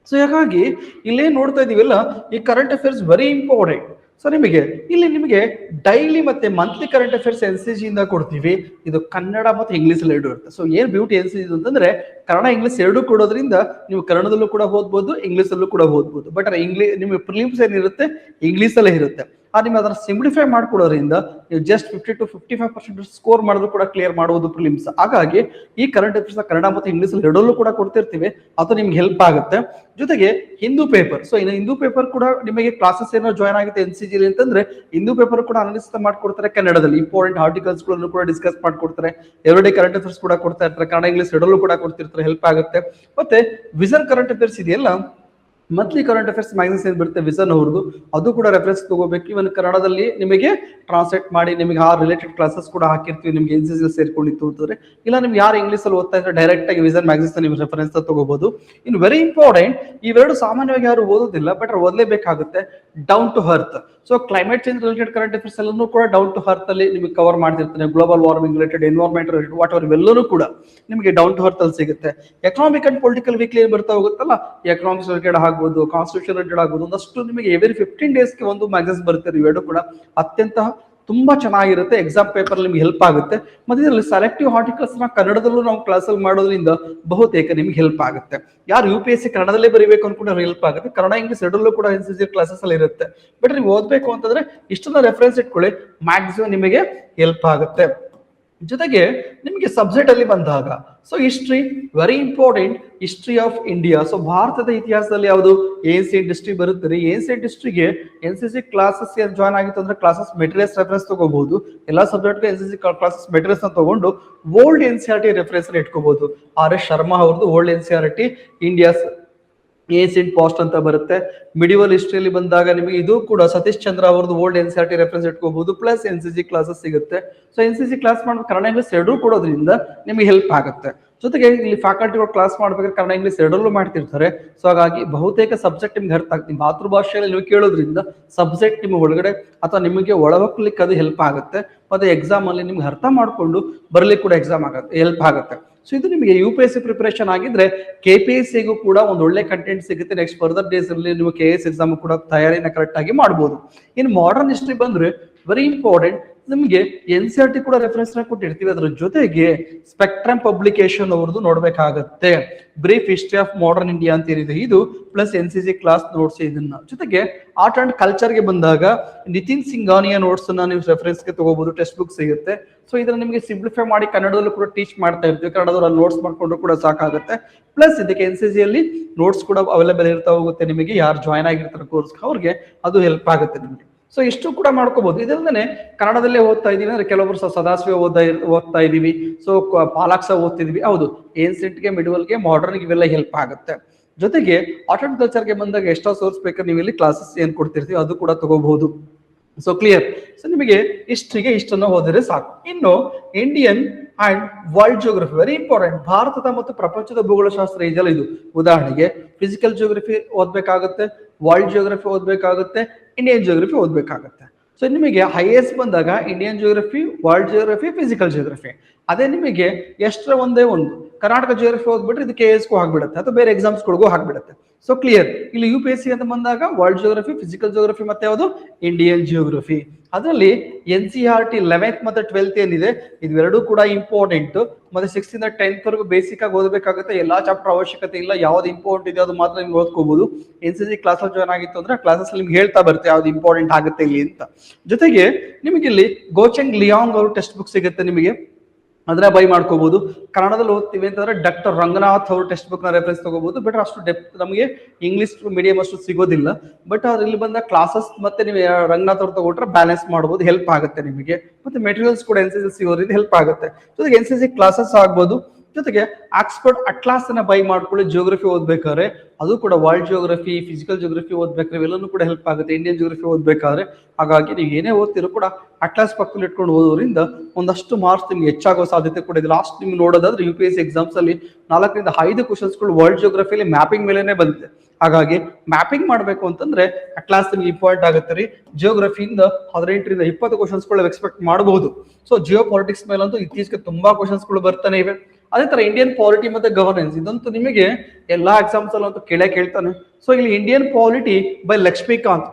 ಸೊ ಹಾಗಾಗಿ ಇಲ್ಲೇನ್ ನೋಡ್ತಾ ಇದೀವಲ್ಲ, ಈ current affairs very important. So ನಿಮಗೆ ಡೈಲಿ ಮತ್ತೆ ಮಂತ್ಲಿ ಕರೆಂಟ್ ಅಫೇರ್ಸ್ NCG ಇಂದ ಕೊಡ್ತೀವಿ. ಇದು ಕನ್ನಡ ಮತ್ತು ಇಂಗ್ಲಿಷ್ ಅಲ್ಲಿ ಎರಡು ಇರುತ್ತೆ. ಸೊ ಏನ್ ಬ್ಯೂಟಿ NCG ಅಂತಂದ್ರೆ ಕನ್ನಡ ಇಂಗ್ಲಿಷ್ ಎರಡು ಕೊಡೋದ್ರಿಂದ ನೀವು ಕನ್ನಡದಲ್ಲೂ ಕೂಡ ಓದ್ಬೋದು, ಇಂಗ್ಲಿಷ್ ಅಲ್ಲೂ ಕೂಡ ಓದ್ಬೋದು. ಬಟ್ ನಿಮಗೆ ಪ್ರಿಲಿಮ್ಸ್ ಏನಿರುತ್ತೆ ಇಂಗ್ಲಿಷ್ ಅಲ್ಲೇ ಇರುತ್ತೆ. ನಿಮ್ಗೆ ಅದನ್ನ ಸಿಂಪ್ಲಿಫೈ ಮಾಡ್ಕೊಡೋದ್ರಿಂದ ನೀವು ಜಸ್ಟ್ 50 to 55% ಸ್ಕೋರ್ ಮಾಡಿದ್ರು ಕೂಡ ಕ್ಲಿಯರ್ ಮಾಡುವುದು ಪ್ರಿಲಿಮ್ಸ್. ಹಾಗಾಗಿ ಈ ಕರೆಂಟ್ ಅಫೇರ್ಸ್ ಕನ್ನಡ ಮತ್ತು ಇಂಗ್ಲಿಷ್ ಅಲ್ಲಿ ಎರಡಲ್ಲೂ ಕೂಡ ಕೊಡ್ತಿರ್ತೀವಿ, ಅದು ನಿಮ್ಗೆ ಹೆಲ್ಪ್ ಆಗುತ್ತೆ. ಜೊತೆಗೆ ಹಿಂದೂ ಪೇಪರ್, ಸೊ ಇನ್ನು ಹಿಂದೂ ಪೇಪರ್ ಕೂಡ ನಿಮಗೆ ಕ್ಲಾಸಸ್ ಏನೋ ಜಾಯ್ನ್ ಆಗುತ್ತೆ NCG ಅಂತಂದ್ರೆ ಹಿಂದೂ ಪೇಪರ್ ಕೂಡ ಅನಲಿಸ್ ಮಾಡ್ಕೊಡ್ತಾರೆ ಕನ್ನಡದಲ್ಲಿ. ಇಂಪಾರ್ಟೆಂಟ್ ಆರ್ಟಿಕಲ್ಸ್ ಗಳನ್ನು ಕೂಡ ಡಿಸ್ಕಸ್ ಮಾಡ್ಕೊಡ್ತಾರೆ. ಎವ್ರಿಡೇ ಕರೆಂಟ್ ಅಫೇರ್ಸ್ ಕೂಡ ಕೊಡ್ತಾ ಇರ್ತಾರೆ, ಕನ್ನಡ ಇಂಗ್ಲಿಷ್ ಎರಡಲ್ಲೂ ಕೂಡ ಕೊಡ್ತಿರ್ತಾರೆ, ಹೆಲ್ಪ್ ಆಗುತ್ತೆ. ಮತ್ತೆ ವಿಷನ್ ಕರೆಂಟ್ ಅಫೇರ್ಸ್ ಇದೆಯಲ್ಲ, ಮಂತ್ಲಿ ಕರೆಂಟ್ ಅಫೇರ್ಸ್ ಮ್ಯಾಗಝಿನ್ಸ್ ಏನ್ ಬರುತ್ತೆ ವಿಷನ್ ಅವ್ರದ್ದು, ಅದು ಕೂಡ ರೆಫರೆನ್ಸ್ ತಗೋಬೇಕು. ಇವನ್ ಕನ್ನಡದಲ್ಲಿ ನಿಮಗೆ ಟ್ರಾನ್ಸ್ಲೇಟ್ ಮಾಡಿ ನಿಮಗೆ ಆ ರಿಲೇಟೆಡ್ ಕ್ಲಾಸಸ್ ಕೂಡ ಹಾಕಿರ್ತೀವಿ ನಿಮ್ಗೆ NCG ಸೇರ್ಕೊಂಡಿತ್ತು ಅಂತಂದ್ರೆ. ಇಲ್ಲ ನಿಮ್ಗೆ ಯಾರು ಇಂಗ್ಲಿಷ್ ಅಲ್ಲಿ ಓದ್ತಾ ಇದ್ರೆ ಡೈರೆಕ್ಟ್ ಆಗಿ ವಿಷನ್ ಮ್ಯಾಗಝಿನ್ಸ್ ನೀವು ರೆಫರೆನ್ಸ್ ತಗೋಬಹುದು. ಇನ್ನು ವೆರಿ ಇಂಪಾರ್ಟೆಂಟ್, ಇವೆರಡು ಸಾಮಾನ್ಯವಾಗಿ ಯಾರು ಓದೋದಿಲ್ಲ, ಬಟ್ ಓದಲೇಬೇಕಾಗುತ್ತೆ. Down to earth, so climate change related current affairs ಎಲ್ಲನೂ ಕೂಡ ಡೌನ್ ಟು ಅರ್ತ್ ಅಲ್ಲಿ ನಿಮಗೆ ಕವರ್ ಮಾಡ್ತಿರ್ತಾನೆ. Global warming related, environment related, whatever ಇವೆಲ್ಲನೂ ಕೂಡ ನಿಮಗೆ ಡೌನ್ ಟು ಅರ್ತ್ ಅಲ್ಲಿ ಸಿಗುತ್ತೆ. ಎಕನಾಮಿಕ್ ಅಂಡ್ ಪೊಲಿಟಿಕಲ್ ವೀಕ್ಲಿ ಏನ್ ಬರ್ತಾ ಹೋಗುತ್ತಲ್ಲ, ಎಕನಾಮಿಕ್ಸ್ ರಿಲೇಟೆಡ್ ಆಗ್ಬೋದು, ಕಾನ್ಸ್ಟಿಟ್ಯೂಷನ್ ರಿಲೇಟೆಡ್ ಆಗ್ಬೋದು, ಒಂದಷ್ಟು ನಿಮಗೆ ಎವ್ರಿ 15 ಡೇಸ್ಗೆ ಒಂದು ಮ್ಯಾಗಝಿನ್ಸ್ ಬರುತ್ತೆ. ಇವೆರಡು ಕೂಡ ಅತ್ಯಂತ ತುಂಬಾ ಚೆನ್ನಾಗಿರುತ್ತೆ, ಎಕ್ಸಾಮ್ ಪೇಪರ್ ನಿಮ್ಗೆ ಹೆಲ್ಪ್ ಆಗುತ್ತೆ. ಮತ್ತೆ ಇದರಲ್ಲಿ ಸೆಲೆಕ್ಟಿವ್ ಆರ್ಟಿಕಲ್ಸ್ ನ ಕನ್ನಡದಲ್ಲೂ ನಾವು ಕ್ಲಾಸಲ್ಲಿ ಮಾಡೋದ್ರಿಂದ ಬಹುತೇಕ ನಿಮ್ಗೆ ಹೆಲ್ಪ್ ಆಗುತ್ತೆ. ಯಾರು UPSC ಕನ್ನಡದಲ್ಲೇ ಬರೀಬೇಕು ಅನ್ಕೊಂಡ್ರೆ ಹೆಲ್ಪ್ ಆಗುತ್ತೆ. ಕನ್ನಡ ಇಂಗ್ಲಿಷ್ ಎರಡಲ್ಲೂ ಕೂಡ NCG ಕ್ಲಾಸಸ್ ಅಲ್ಲಿ ಇರುತ್ತೆ. ಬಟ್ ನೀವು ಓದ್ಬೇಕು ಅಂತಂದ್ರೆ ಇಷ್ಟನ್ನ ರೆಫರೆನ್ಸ್ ಇಟ್ಕೊಳ್ಳಿ, ಮ್ಯಾಕ್ಸಿಮಮ್ ನಿಮಗೆ ಹೆಲ್ಪ್ ಆಗುತ್ತೆ. ಜೊತೆಗೆ ನಿಮಗೆ ಸಬ್ಜೆಕ್ಟ್ ಅಲ್ಲಿ ಬಂದಾಗ, so history very important, history of India. So ಭಾರತದ ಇತಿಹಾಸದಲ್ಲಿ ಯಾವುದು ಏನ್ಸಿಯಂಟ್ ಹಿಸ್ಟ್ರಿ ಬರುತ್ತೆ. ಏನ್ಸಿಯಂಟ್ ಹಿಸ್ಟ್ರಿಗೆ NCG ಕ್ಲಾಸಸ್ ಜಾಯ್ನ್ ಆಗಿತ್ತು ಅಂದ್ರೆ ಕ್ಲಾಸಸ್ ಮೆಟೀರಿಯಲ್ಸ್ ರೆಫರೆನ್ಸ್ ತಗೋಬಹುದು. ಎಲ್ಲಾ ಸಬ್ಜೆಕ್ಟ್ಗೆ NCG ಕ್ಲಾಸಸ್ ಮೆಟೀರಿಯಲ್ಸ್ ನ ತಗೊಂಡು ಓಲ್ಡ್ NCERT ರೆಫರೆನ್ಸ್ ಇಟ್ಕೋಬಹುದು. RS ಶರ್ಮಾ ಅವ್ರದ್ದು old NCERT India's ancient past ಅಂತ ಬರುತ್ತೆ. ಮಿಡಿವಲ್ ಹಿಸ್ಟ್ರಿಯಲ್ಲಿ ಬಂದಾಗ ನಿಮಗೆ ಇದು ಕೂಡ ಸತೀಶ್ ಚಂದ್ರ ಅವರದ್ದು ಓಲ್ಡ್ NCERT ರೆಫರೆನ್ಸ್ ಇಟ್ಕೋಬಹುದು. ಪ್ಲಸ್ NCG ಕ್ಲಾಸಸ್ ಸಿಗುತ್ತೆ. ಸೊ NCG ಕ್ಲಾಸ್ ಮಾಡೋದು ಕನ್ನಡ ಇಂಗ್ಲಿಷ್ ಎರಡೂ ಕೊಡೋದ್ರಿಂದ ನಿಮಗೆ ಹೆಲ್ಪ್ ಆಗುತ್ತೆ. ಜೊತೆಗೆ ಇಲ್ಲಿ ಫ್ಯಾಕಲ್ಟಿಗಳು ಕ್ಲಾಸ್ ಮಾಡ್ಬೇಕಾದ್ರೆ ಕನ್ನಡ ಇಂಗ್ಲಿಷ್ ಎರಡಲ್ಲೂ ಮಾಡ್ತಿರ್ತಾರೆ. ಸೊ ಹಾಗಾಗಿ ಬಹುತೇಕ ಸಬ್ಜೆಕ್ಟ್ ನಿಮ್ಗೆ ಅರ್ಥ ಆಗ್ತದೆ. ಮಾತೃಭಾಷೆಯಲ್ಲಿ ನೀವು ಕೇಳೋದ್ರಿಂದ ಸಬ್ಜೆಕ್ಟ್ ನಿಮ್ಗೆ ಒಳಗಡೆ ಅಥವಾ ನಿಮಗೆ ಒಳಹೊಕ್ಲಿಕ್ಕೆ ಅದು ಹೆಲ್ಪ್ ಆಗುತ್ತೆ. ಮತ್ತೆ ಎಕ್ಸಾಮ್ ಅಲ್ಲಿ ನಿಮ್ಗೆ ಅರ್ಥ ಮಾಡ್ಕೊಂಡು ಬರ್ಲಿಕ್ಕೆ ಕೂಡ ಎಕ್ಸಾಮ್ ಆಗುತ್ತೆ, ಹೆಲ್ಪ್ ಆಗುತ್ತೆ. ಸೊ ಇದು ನಿಮಗೆ UPSC ಪ್ರಿಪರೇಷನ್ ಆಗಿದ್ರೆ KPSCಗೂ ಕೂಡ ಒಂದು ಒಳ್ಳೆ ಕಂಟೆಂಟ್ ಸಿಗುತ್ತೆ. ನೆಕ್ಸ್ಟ್ ಫರ್ದರ್ ಡೇಸ್ ಅಲ್ಲಿ ನೀವು KS ಎಕ್ಸಾಮ್ ಕೂಡ ತಯಾರಿನ ಕರೆಕ್ಟ್ ಆಗಿ ಮಾಡಬಹುದು. ಇನ್ನು ಮಾಡರ್ನ್ ಹಿಸ್ಟ್ರಿ ಬಂದ್ರೆ ವೆರಿ ಇಂಪಾರ್ಟೆಂಟ್, ನಿಮಗೆ NCERT ಕೂಡ ರೆಫರೆನ್ಸ್ ನ ಕೊಟ್ಟಿರ್ತೀವಿ. ಅದ್ರ ಜೊತೆಗೆ ಸ್ಪೆಕ್ಟ್ರಮ್ ಪಬ್ಲಿಕೇಶನ್ ಅವ್ರದ್ದು ನೋಡ್ಬೇಕಾಗತ್ತೆ. Brief history of modern India ಅಂತ ಏನಿದೆ ಇದು, ಪ್ಲಸ್ NCG ಕ್ಲಾಸ್ ನೋಟ್ಸ್ ಇದನ್ನ. ಜೊತೆಗೆ ಆರ್ಟ್ ಅಂಡ್ ಕಲ್ಚರ್ಗೆ ಬಂದಾಗ ನಿತಿನ್ ಸಿಂಘಾನಿಯಾ ನೋಟ್ಸ್ ಅನ್ನ ನೀವು ರೆಫರೆನ್ಸ್ಗೆ ತಗೋಬಹುದು, ಟೆಕ್ಸ್ಟ್ ಬುಕ್ ಸಿಗುತ್ತೆ. ಸೊ ಇದನ್ನ ನಿಮಗೆ ಸಿಂಪ್ಲಿಫೈ ಮಾಡಿ ಕನ್ನಡದಲ್ಲೂ ಕೂಡ ಟೀಚ್ ಮಾಡ್ತಾ ಇರ್ತೀವಿ. ಕನ್ನಡದಲ್ಲಿ ನೋಟ್ಸ್ ಮಾಡ್ಕೊಂಡ್ರು ಕೂಡ ಸಾಕಾಗುತ್ತೆ. ಪ್ಲಸ್ ಇದಕ್ಕೆ NCG ಅಲ್ಲಿ ನೋಟ್ಸ್ ಕೂಡ ಅವೈಲೇಬಲ್ ಇರ್ತಾ ಹೋಗುತ್ತೆ. ನಿಮಗೆ ಯಾರು ಜಾಯ್ನ್ ಆಗಿರ್ತಾರೆ ಕೋರ್ಸ್ ಅವ್ರಿಗೆ ಅದು ಹೆಲ್ಪ್ ಆಗುತ್ತೆ ನಿಮಗೆ. ಸೊ ಇಷ್ಟು ಕೂಡ ಮಾಡ್ಕೋಬಹುದು. ಇದಲ್ಲದೆ ಕನ್ನಡದಲ್ಲೇ ಓದ್ತಾ ಇದೀವಿ ಅಂದ್ರೆ ಕೆಲವೊಬ್ರು ಸದಾಶಿವ ಓದ್ತಾ ಇದೀವಿ. ಸೊ ಪಾಲಾಕ್ಷ ಓದ್ತಿದ್ವಿ. ಹೌದು, ಏನ್ಸೆಂಟ್ಗೆ, ಮಿಡ್ವಲ್ಗೆ, ಮಾಡರ್ನ್ಗೆ ಇವೆಲ್ಲ ಹೆಲ್ಪ್ ಆಗುತ್ತೆ. ಜೊತೆಗೆ ಆರ್ಟ್ ಅಂಡ್ ಕಲ್ಚರ್ಗೆ ಬಂದಾಗ ಎಕ್ಸ್ಟ್ರಾ ಸೋರ್ಸ್ ಬೇಕಾದ್ರೆ ನೀವು ಇಲ್ಲಿ ಕ್ಲಾಸಸ್ ಏನ್ ಕೊಡ್ತಿರ್ತೀವಿ ಅದು ಕೂಡ ತಗೋಬಹುದು. So clear. ಸೊ ನಿಮಗೆ ಹಿಸ್ಟ್ರಿಗೆ ಇಷ್ಟನ್ನು ಓದಿದ್ರೆ ಸಾಕು. ಇನ್ನು Indian and world geography very important. ಭಾರತದ ಮತ್ತು ಪ್ರಪಂಚದ ಭೂಗೋಳಶಾಸ್ತ್ರ ಇದೆಯಲ್ಲ ಇದು. ಉದಾಹರಣೆಗೆ ಫಿಸಿಕಲ್ ಜಿಯೋಗ್ರಫಿ ಓದ್ಬೇಕಾಗುತ್ತೆ, ವರ್ಲ್ಡ್ ಜಿಯೋಗ್ರಫಿ ಓದ್ಬೇಕಾಗುತ್ತೆ, ಇಂಡಿಯನ್ ಜಿಯೋಗ್ರಫಿ ಓದ್ಬೇಕಾಗುತ್ತೆ. ಸೊ ನಿಮಗೆ IAS ಬಂದಾಗ Indian geography, world geography, physical geography. ಅದೇ ನಿಮಗೆ ಎಷ್ಟರ ಒಂದೇ ಒಂದು ಕರ್ನಾಟಕ ಜಿಯೋಗ್ರಫಿ ಓದ್ಬಿಟ್ರೆ ಇದು KSಗೂ ಆಗ್ಬಿಡುತ್ತೆ ಅಥವಾ ಬೇರೆ ಎಕ್ಸಾಮ್ಸ್ಗಳಿಗೂ ಆಗ್ಬಿಡುತ್ತೆ. So clear. ಇಲ್ಲಿ UPSC ಅಂತ ಬಂದಾಗ ವರ್ಲ್ಡ್ ಜಿಯೋಗ್ರಫಿ, ಫಿಸಿಕಲ್ ಜಿಯೋಗ್ರಫಿ ಮತ್ತೆ ಯಾವುದು ಇಂಡಿಯನ್ ಜಿಯೋಗ್ರಫಿ. ಅದರಲ್ಲಿ NCERT 11th ಮತ್ತೆ 12th ಏನಿದೆ ಇವೆರಡೂ ಕೂಡ ಇಂಪಾರ್ಟೆಂಟ್. ಮತ್ತೆ 6th ಇಂದ 10th ವರೆಗೂ ಬೇಸಿಕ್ ಆಗಿ ಓದಬೇಕಾಗುತ್ತೆ. ಎಲ್ಲಾ ಚಾಪ್ಟರ್ ಅವಶ್ಯಕತೆ ಇಲ್ಲ, ಯಾವ್ದು ಇಂಪಾರ್ಟೆಂಟ್ ಇದೆ ಅದು ಮಾತ್ರ ನಿಮ್ಗೆ ಓದ್ಕೋಬಹುದು. NCG ಕ್ಲಾಸ್ ಅಲ್ಲಿ ಜಾಯ್ನ್ ಆಗಿತ್ತು ಅಂದ್ರೆ ಕ್ಲಾಸಸ್ ನಿಮ್ಗೆ ಹೇಳ್ತಾ ಬರುತ್ತೆ ಯಾವ್ದು ಇಂಪಾರ್ಟೆಂಟ್ ಆಗುತ್ತೆ ಇಲ್ಲಿ ಅಂತ. ಜೊತೆಗೆ ನಿಮಗೆ ಇಲ್ಲಿ ಗೋಚೆಂಗ್ ಲಿಯಾಂಗ್ ಅವರು ಟೆಕ್ಸ್ಟ್ ಬುಕ್ ಸಿಗುತ್ತೆ ನಿಮಗೆ, ಅದನ್ನ ಬೈ ಮಾಡ್ಕೋಬಹುದು. ಕನ್ನಡದಲ್ಲಿ ಓದ್ತೀವಿ ಅಂತಂದ್ರೆ ಡಾಕ್ಟರ್ ರಂಗನಾಥ್ ಅವರು ಟೆಕ್ಸ್ಟ್ ಬುಕ್ ನ ರೆಫರೆನ್ಸ್ ತಗೋಬಹುದು. ಬಟ್ ಅಷ್ಟು ಡೆಪ್ತ್ ನಮಗೆ ಇಂಗ್ಲಿಷ್ ಮೀಡಿಯಂ ಅಷ್ಟು ಸಿಗೋದಿಲ್ಲ. ಬಟ್ ಅದ್ರಲ್ಲಿ ಬಂದ ಕ್ಲಾಸಸ್ ಮತ್ತೆ ನೀವು ರಂಗನಾಥ್ ಅವ್ರು ತಗೊಂಡ್ರೆ ಬ್ಯಾಲೆನ್ಸ್ ಮಾಡಬಹುದು, ಹೆಲ್ಪ್ ಆಗುತ್ತೆ ನಿಮಗೆ. ಮತ್ತೆ ಮೆಟೀರಿಯಲ್ಸ್ ಕೂಡ NCG ಸಿಗೋದ್ರಿಂದ ಹೆಲ್ಪ್ ಆಗುತ್ತೆ. ಜೊತೆಗೆ NCG ಕ್ಲಾಸಸ್ ಆಗ್ಬೋದು, ಜೊತೆಗೆ ಆಕ್ಸ್ಫರ್ಡ್ ಅಟ್ಲಾಸ್ ಅನ್ನ ಬೈ ಮಾಡ್ಕೊಳ್ಳಿ ಜಿಯೋಗ್ರಫಿ ಓದ್ಬೇಕಾದ್ರೆ, ಅದು ಕೂಡ ವರ್ಲ್ಡ್ ಜಿಯೋಗ್ರಫಿ, ಫಿಸಿಕಲ್ ಜಿಯೋಗ್ರಫಿ ಓದ್ಬೇಕಾದ್ರೆ ಇವೆಲ್ಲನೂ ಕೂಡ ಹೆಲ್ಪ್ ಆಗುತ್ತೆ, ಇಂಡಿಯನ್ ಜಿಯೋಗ್ರಫಿ ಓದ್ಬೇಕಾದ್ರೆ. ಹಾಗಾಗಿ ನೀವು ಏನೇ ಓದ್ತಿರೋ ಕೂಡ ಅಟ್ಲಾಸ್ ಪಕ್ಕದಲ್ಲಿ ಇಟ್ಕೊಂಡು ಓದೋದ್ರಿಂದ ಒಂದಷ್ಟು ಮಾರ್ಕ್ಸ್ ನಿಮ್ಗೆ ಹೆಚ್ಚಾಗೋ ಸಾಧ್ಯತೆ ಕೂಡ ಇದೆ. ಲಾಸ್ಟ್ ನಿಮ್ಗೆ ನೋಡೋದಾದ್ರೆ UPSC ಎಕ್ಸಾಮ್ಸ್ ಅಲ್ಲಿ 4 ರಿಂದ 5 ಕ್ವಶನ್ಸ್ಗಳು ವರ್ಲ್ಡ್ ಜಿಯೋಗ್ರಫಿಯಲ್ಲಿ ಮ್ಯಾಪಿಂಗ್ ಮೇಲೆನೆ ಬಂದಿದೆ. ಹಾಗಾಗಿ ಮ್ಯಾಪಿಂಗ್ ಮಾಡಬೇಕು ಅಂತಂದ್ರೆ ಅಟ್ಲಾಸ್ ನಿಮ್ಗೆ ಇಂಪಾರ್ಟೆಂಟ್ ಆಗುತ್ತೆ ರೀ. ಜಿಯೋಗ್ರಫಿಯಿಂದ 18 ರಿಂದ 20 ಕ್ವಶನ್ಸ್ಗಳು ಎಕ್ಸ್ಪೆಕ್ಟ್ ಮಾಡಬಹುದು. ಸೊ ಜಿಯೋ ಪಾಲಿಟಿಕ್ಸ್ ಮೇಲಂತೂ ಇತ್ತೀಚೆಗೆ ತುಂಬಾ ಕ್ವಶನ್ಸ್ಗಳು ಬರ್ತಾನೆ ಇವೆ. ಅದೇ ತರ ಇಂಡಿಯನ್ ಪಾಲಿಟಿ ಮತ್ತೆ ಗವರ್ನೆನ್ಸ್, ಇದಂತೂ ನಿಮಗೆ ಎಲ್ಲಾ ಎಕ್ಸಾಮ್ಸ್ ಅಲ್ಲಂತೂ ಕೇಳ್ತಾನೆ. ಸೊ ಇಲ್ಲಿ ಇಂಡಿಯನ್ ಪಾಲಿಟಿ ಬೈ ಲಕ್ಷ್ಮೀಕಾಂತ್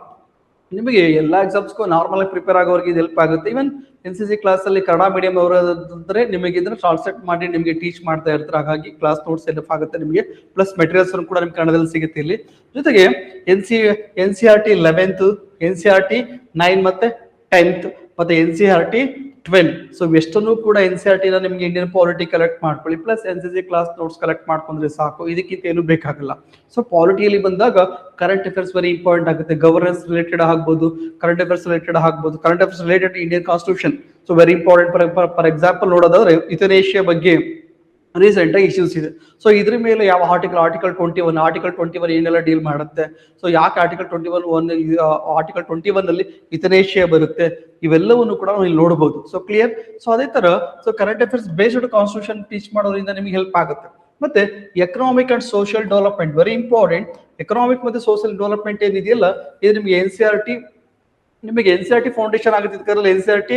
ನಿಮಗೆ ಎಲ್ಲಾ ಎಕ್ಸಾಮ್ಸ್ಗೂ ನಾರ್ಮಲ್ ಆಗಿ ಪ್ರಿಪೇರ್ ಆಗೋರಿಗೆ ಇದು ಹೆಲ್ಪ್ ಆಗುತ್ತೆ. ಇವನ್ NCC ಕ್ಲಾಸ್ ಅಲ್ಲಿ ಕನ್ನಡ ಮೀಡಿಯಂ ಅವರಾದ್ರೆ ನಿಮಗೆ ಇದನ್ನ ಟ್ರಾನ್ಸ್ಲೇಟ್ ಮಾಡಿ ನಿಮಗೆ ಟೀಚ್ ಮಾಡ್ತಾ ಇರ್ತಾರೆ. ಹಾಗಾಗಿ ಕ್ಲಾಸ್ ನೋಟ್ಸ್ ಹೆಲ್ಪ್ ಆಗುತ್ತೆ ನಿಮಗೆ. ಪ್ಲಸ್ ಮೆಟೀರಿಯಲ್ಸ್ ಕೂಡ ನಿಮ್ಗೆ ಕನ್ನಡದಲ್ಲಿ ಸಿಗುತ್ತೆ ಇಲ್ಲಿ. ಜೊತೆಗೆ NCERT 11th, NCERT 9 ಮತ್ತೆ 10th ಮತ್ತೆ NCERT 12. ಸೊ ಎಷ್ಟನ್ನು ಕೂಡ NCERT ನ ನಿಮ್ಗೆ ಇಂಡಿಯನ್ ಪಾಲಿಟಿ ಕಲೆಕ್ಟ್ ಮಾಡ್ಕೊಳ್ಳಿ. Plus NCC class notes collect ಮಾಡ್ಕೊಂಡ್ರೆ ಸಾಕು, ಇದಕ್ಕಿಂತ ಏನು ಬೇಕಾಗಲ್ಲ. ಸೊ ಪಾಲಿಟಿಯಲ್ಲಿ ಬಂದಾಗ ಕರೆಂಟ್ ಅಫೇರ್ಸ್ ವೆರಿ ಇಂಪಾರ್ಟೆಂಟ್ ಆಗುತ್ತೆ. ಗವರ್ನೆನ್ಸ್ ರಿಲೇಟೆಡ್ ಆಗ್ಬೋದು, ಕರೆಂಟ್ ಅಫೇರ್ಸ್ ರಿಲೇಟೆಡ್ ಆಗ್ಬೋದು, current affairs related Indian constitution. So very important. For example ನೋಡೋದಾದ್ರೆ ಯುಥನೇಷಿಯಾ ಬಗ್ಗೆ ರೀಸೆಂಟ್ ಆಗಿ ಇಶ್ಯೂಸ್ ಇದೆ. ಸೊ ಇದ್ರ ಮೇಲೆ ಯಾವ ಆರ್ಟಿಕಲ್ 21 ಏನೆಲ್ಲ ಡೀಲ್ ಮಾಡುತ್ತೆ, ಸೊ ಯಾಕೆ ಆರ್ಟಿಕಲ್ 21 ಅಲ್ಲಿ ಯುಥನೇಷಿಯಾ ಬರುತ್ತೆ, ಇವೆಲ್ಲವನ್ನು ಕೂಡ ನಾವು ಇಲ್ಲಿ ನೋಡಬಹುದು. So clear. ಸೊ ಅದೇ ತರ current affairs based constitution teach ಮಾಡೋದ್ರಿಂದ ನಿಮಗೆ ಹೆಲ್ಪ್ ಆಗುತ್ತೆ. ಮತ್ತೆ economic and social development very important. Economic ಮತ್ತೆ ಸೋಷಿಯಲ್ ಡೆವಲಪ್ಮೆಂಟ್ ಏನಿದೆಯಲ್ಲ ಇದು ನಿಮಗೆ NCERT ಫೌಂಡೇಶನ್ ಆಗುತ್ತೆ. ಇದರಲ್ಲಿ NCERT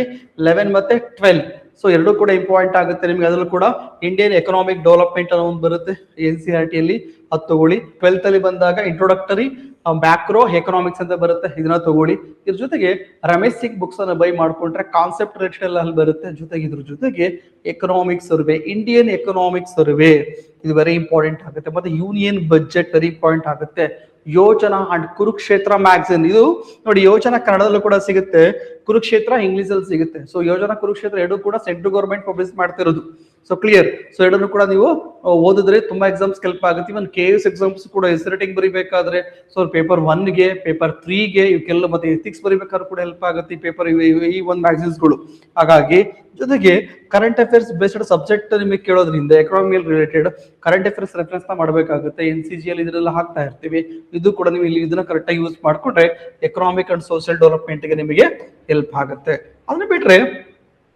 11 ಮತ್ತೆ 12. ಸೊ ಎರಡು ಕೂಡ ಇಂಪಾರ್ಟೆಂಟ್ ಆಗುತ್ತೆ ನಿಮ್ಗೆ. ಅದ್ರಲ್ಲೂ ಕೂಡ ಇಂಡಿಯನ್ ಎಕನಾಮಿಕ್ ಡೆವಲಪ್ಮೆಂಟ್ ಅನ್ನೋ ಒಂದು ಬರುತ್ತೆ NCERT ಅಲ್ಲಿ, ಅದು ತಗೊಳ್ಳಿ. 12th ಅಲ್ಲಿ ಬಂದಾಗ ಇಂಟ್ರೊಡಕ್ಟರಿ ಮ್ಯಾಕ್ರೋ ಎಕನಾಮಿಕ್ಸ್ ಅಂತ ಬರುತ್ತೆ, ಇದನ್ನ ತಗೊಳ್ಳಿ. ಇದ್ರ ಜೊತೆಗೆ ರಮೇಶ್ ಸಿಂಗ್ ಬುಕ್ಸ್ ಅನ್ನ ಬೈ ಮಾಡ್ಕೊಂಡ್ರೆ ಕಾನ್ಸೆಪ್ಟ್ ರಿಲೇಟೆಡ್ ಎಲ್ಲ ಅಲ್ಲಿ ಬರುತ್ತೆ. ಜೊತೆಗೆ ಇದ್ರ ಜೊತೆಗೆ economic survey, Indian economic survey ಇದು ವೆರಿ ಇಂಪಾರ್ಟೆಂಟ್ ಆಗುತ್ತೆ. ಮತ್ತೆ ಯೂನಿಯನ್ ಬಜೆಟ್ ವೆರಿ ಇಂಪಾರ್ಟೆಂಟ್ ಆಗುತ್ತೆ. ಯೋಜನಾ ಅಂಡ್ ಕುರುಕ್ಷೇತ್ರ ಮ್ಯಾಗಝಿನ್, ಇದು ನೋಡಿ ಯೋಜನಾ ಕನ್ನಡದಲ್ಲೂ ಕೂಡ ಸಿಗುತ್ತೆ, ಕುರುಕ್ಷೇತ್ರ ಇಂಗ್ಲಿಷ್ ಅಲ್ಲಿ ಸಿಗುತ್ತೆ. ಸೊ ಯೋಜನಾ ಕುರುಕ್ಷೇತ್ರ ಎರಡು ಕೂಡ ಸೆಂಟ್ರಲ್ ಗೌರ್ಮೆಂಟ್ ಪಬ್ಲಿಷ್ ಮಾಡ್ತಿರೋದು. So clear. ಸೊ ಎರಡನ್ನು ಕೂಡ ನೀವು ಓದಿದ್ರೆ ತುಂಬಾ ಎಕ್ಸಾಮ್ಸ್ ಹೆಲ್ಪ್ ಆಗುತ್ತೆ. ಇವನ್ KS ಎಕ್ಸಾಮ್ಸ್ ಕೂಡ ರೇಟಿಂಗ್ ಬರಿಬೇಕಾದ್ರೆ ಸೊ ಪೇಪರ್ 1ಗೆ, ಪೇಪರ್ 3ಗೆ ಇವಕ್ಕೆಲ್ಲ ಮತ್ತೆ ಎಥಿಕ್ಸ್ ಬರಿಬೇಕಾದ್ರೂ ಕೂಡ ಹೆಲ್ಪ್ ಆಗುತ್ತೆ ಈ ಪೇಪರ್, ಈ ಒಂದು ಮ್ಯಾಗಝಿನ್ಸ್ಗಳು. ಹಾಗಾಗಿ ಜೊತೆಗೆ ಕರೆಂಟ್ ಅಫೇರ್ಸ್ ಬೇಸ್ಡ್ ಸಬ್ಜೆಕ್ಟ್ ನಿಮಗೆ ಕೇಳೋದ್ರಿಂದ economy related current affairs reference ಮಾಡಬೇಕಾಗುತ್ತೆ. NCG ಅಲ್ಲಿ ಇದನ್ನೆಲ್ಲ ಹಾಕ್ತಾ ಇರ್ತೀವಿ. ಇದು ಕೂಡ ನೀವು ಇಲ್ಲಿ ಇದನ್ನ ಕರೆಕ್ಟ್ ಆಗಿ ಯೂಸ್ ಮಾಡ್ಕೊಂಡ್ರೆ ಎಕನಾಮಿಕ್ ಅಂಡ್ ಸೋಷಿಯಲ್ ಡೆವಲಪ್ಮೆಂಟ್ ಗೆ ನಿಮಗೆ ಹೆಲ್ಪ್ ಆಗುತ್ತೆ. ಅದನ್ನ ಬಿಟ್ರೆ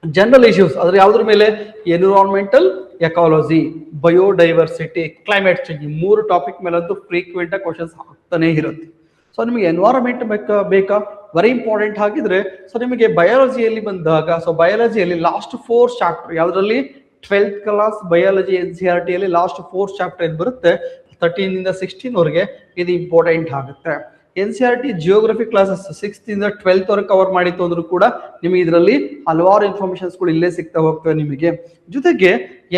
ಜನರಲ್ ಇಶ್ಯೂಸ್ ಅದ್ರ ಯಾವ್ದ್ರ ಮೇಲೆ, environmental ecology, biodiversity, climate change, ಈ 3 ಟಾಪಿಕ್ ಮೇಲಂತೂ ಫ್ರೀಕ್ವೆಂಟ್ ಆಗಿ ಕ್ವಶನ್ಸ್ ಆಗ್ತಾನೆ ಇರುತ್ತೆ. ಸೊ ನಿಮಗೆ ಎನ್ವೈರನ್ಮೆಂಟ್ ಬೇಕಾ ವೆರಿ ಇಂಪಾರ್ಟೆಂಟ್ ಆಗಿದ್ರೆ, ಸೊ ನಿಮಗೆ ಬಯಾಲಜಿಯಲ್ಲಿ ಬಂದಾಗ, ಸೊ ಬಯಾಲಜಿಯಲ್ಲಿ ಲಾಸ್ಟ್ 4 ಚಾಪ್ಟರ್ ಯಾವ್ದ್ರಲ್ಲಿ 12th ಕ್ಲಾಸ್ ಬಯಾಲಜಿ NCERT ಅಲ್ಲಿ ಲಾಸ್ಟ್ 4 ಚಾಪ್ಟರ್ ಏನ್ ಬರುತ್ತೆ 13 ಇಂದ 16 ವರೆಗೆ ಇದು ಇಂಪಾರ್ಟೆಂಟ್ ಆಗುತ್ತೆ. NCERT ಜಿಯೋಗ್ರಫಿ ಕ್ಲಾಸಸ್ 6th ಇಂದ 12th ವರೆಗೆ ಕವರ್ ಮಾಡಿತ್ತು ಅಂದ್ರೂ ಕೂಡ ನಿಮಗೆ ಇದರಲ್ಲಿ ಹಲವಾರು ಇನ್ಫಾರ್ಮೇಶನ್ಸ್ಗಳು ಇಲ್ಲೇ ಸಿಗ್ತಾ ಹೋಗ್ತವೆ ನಿಮಗೆ. ಜೊತೆಗೆ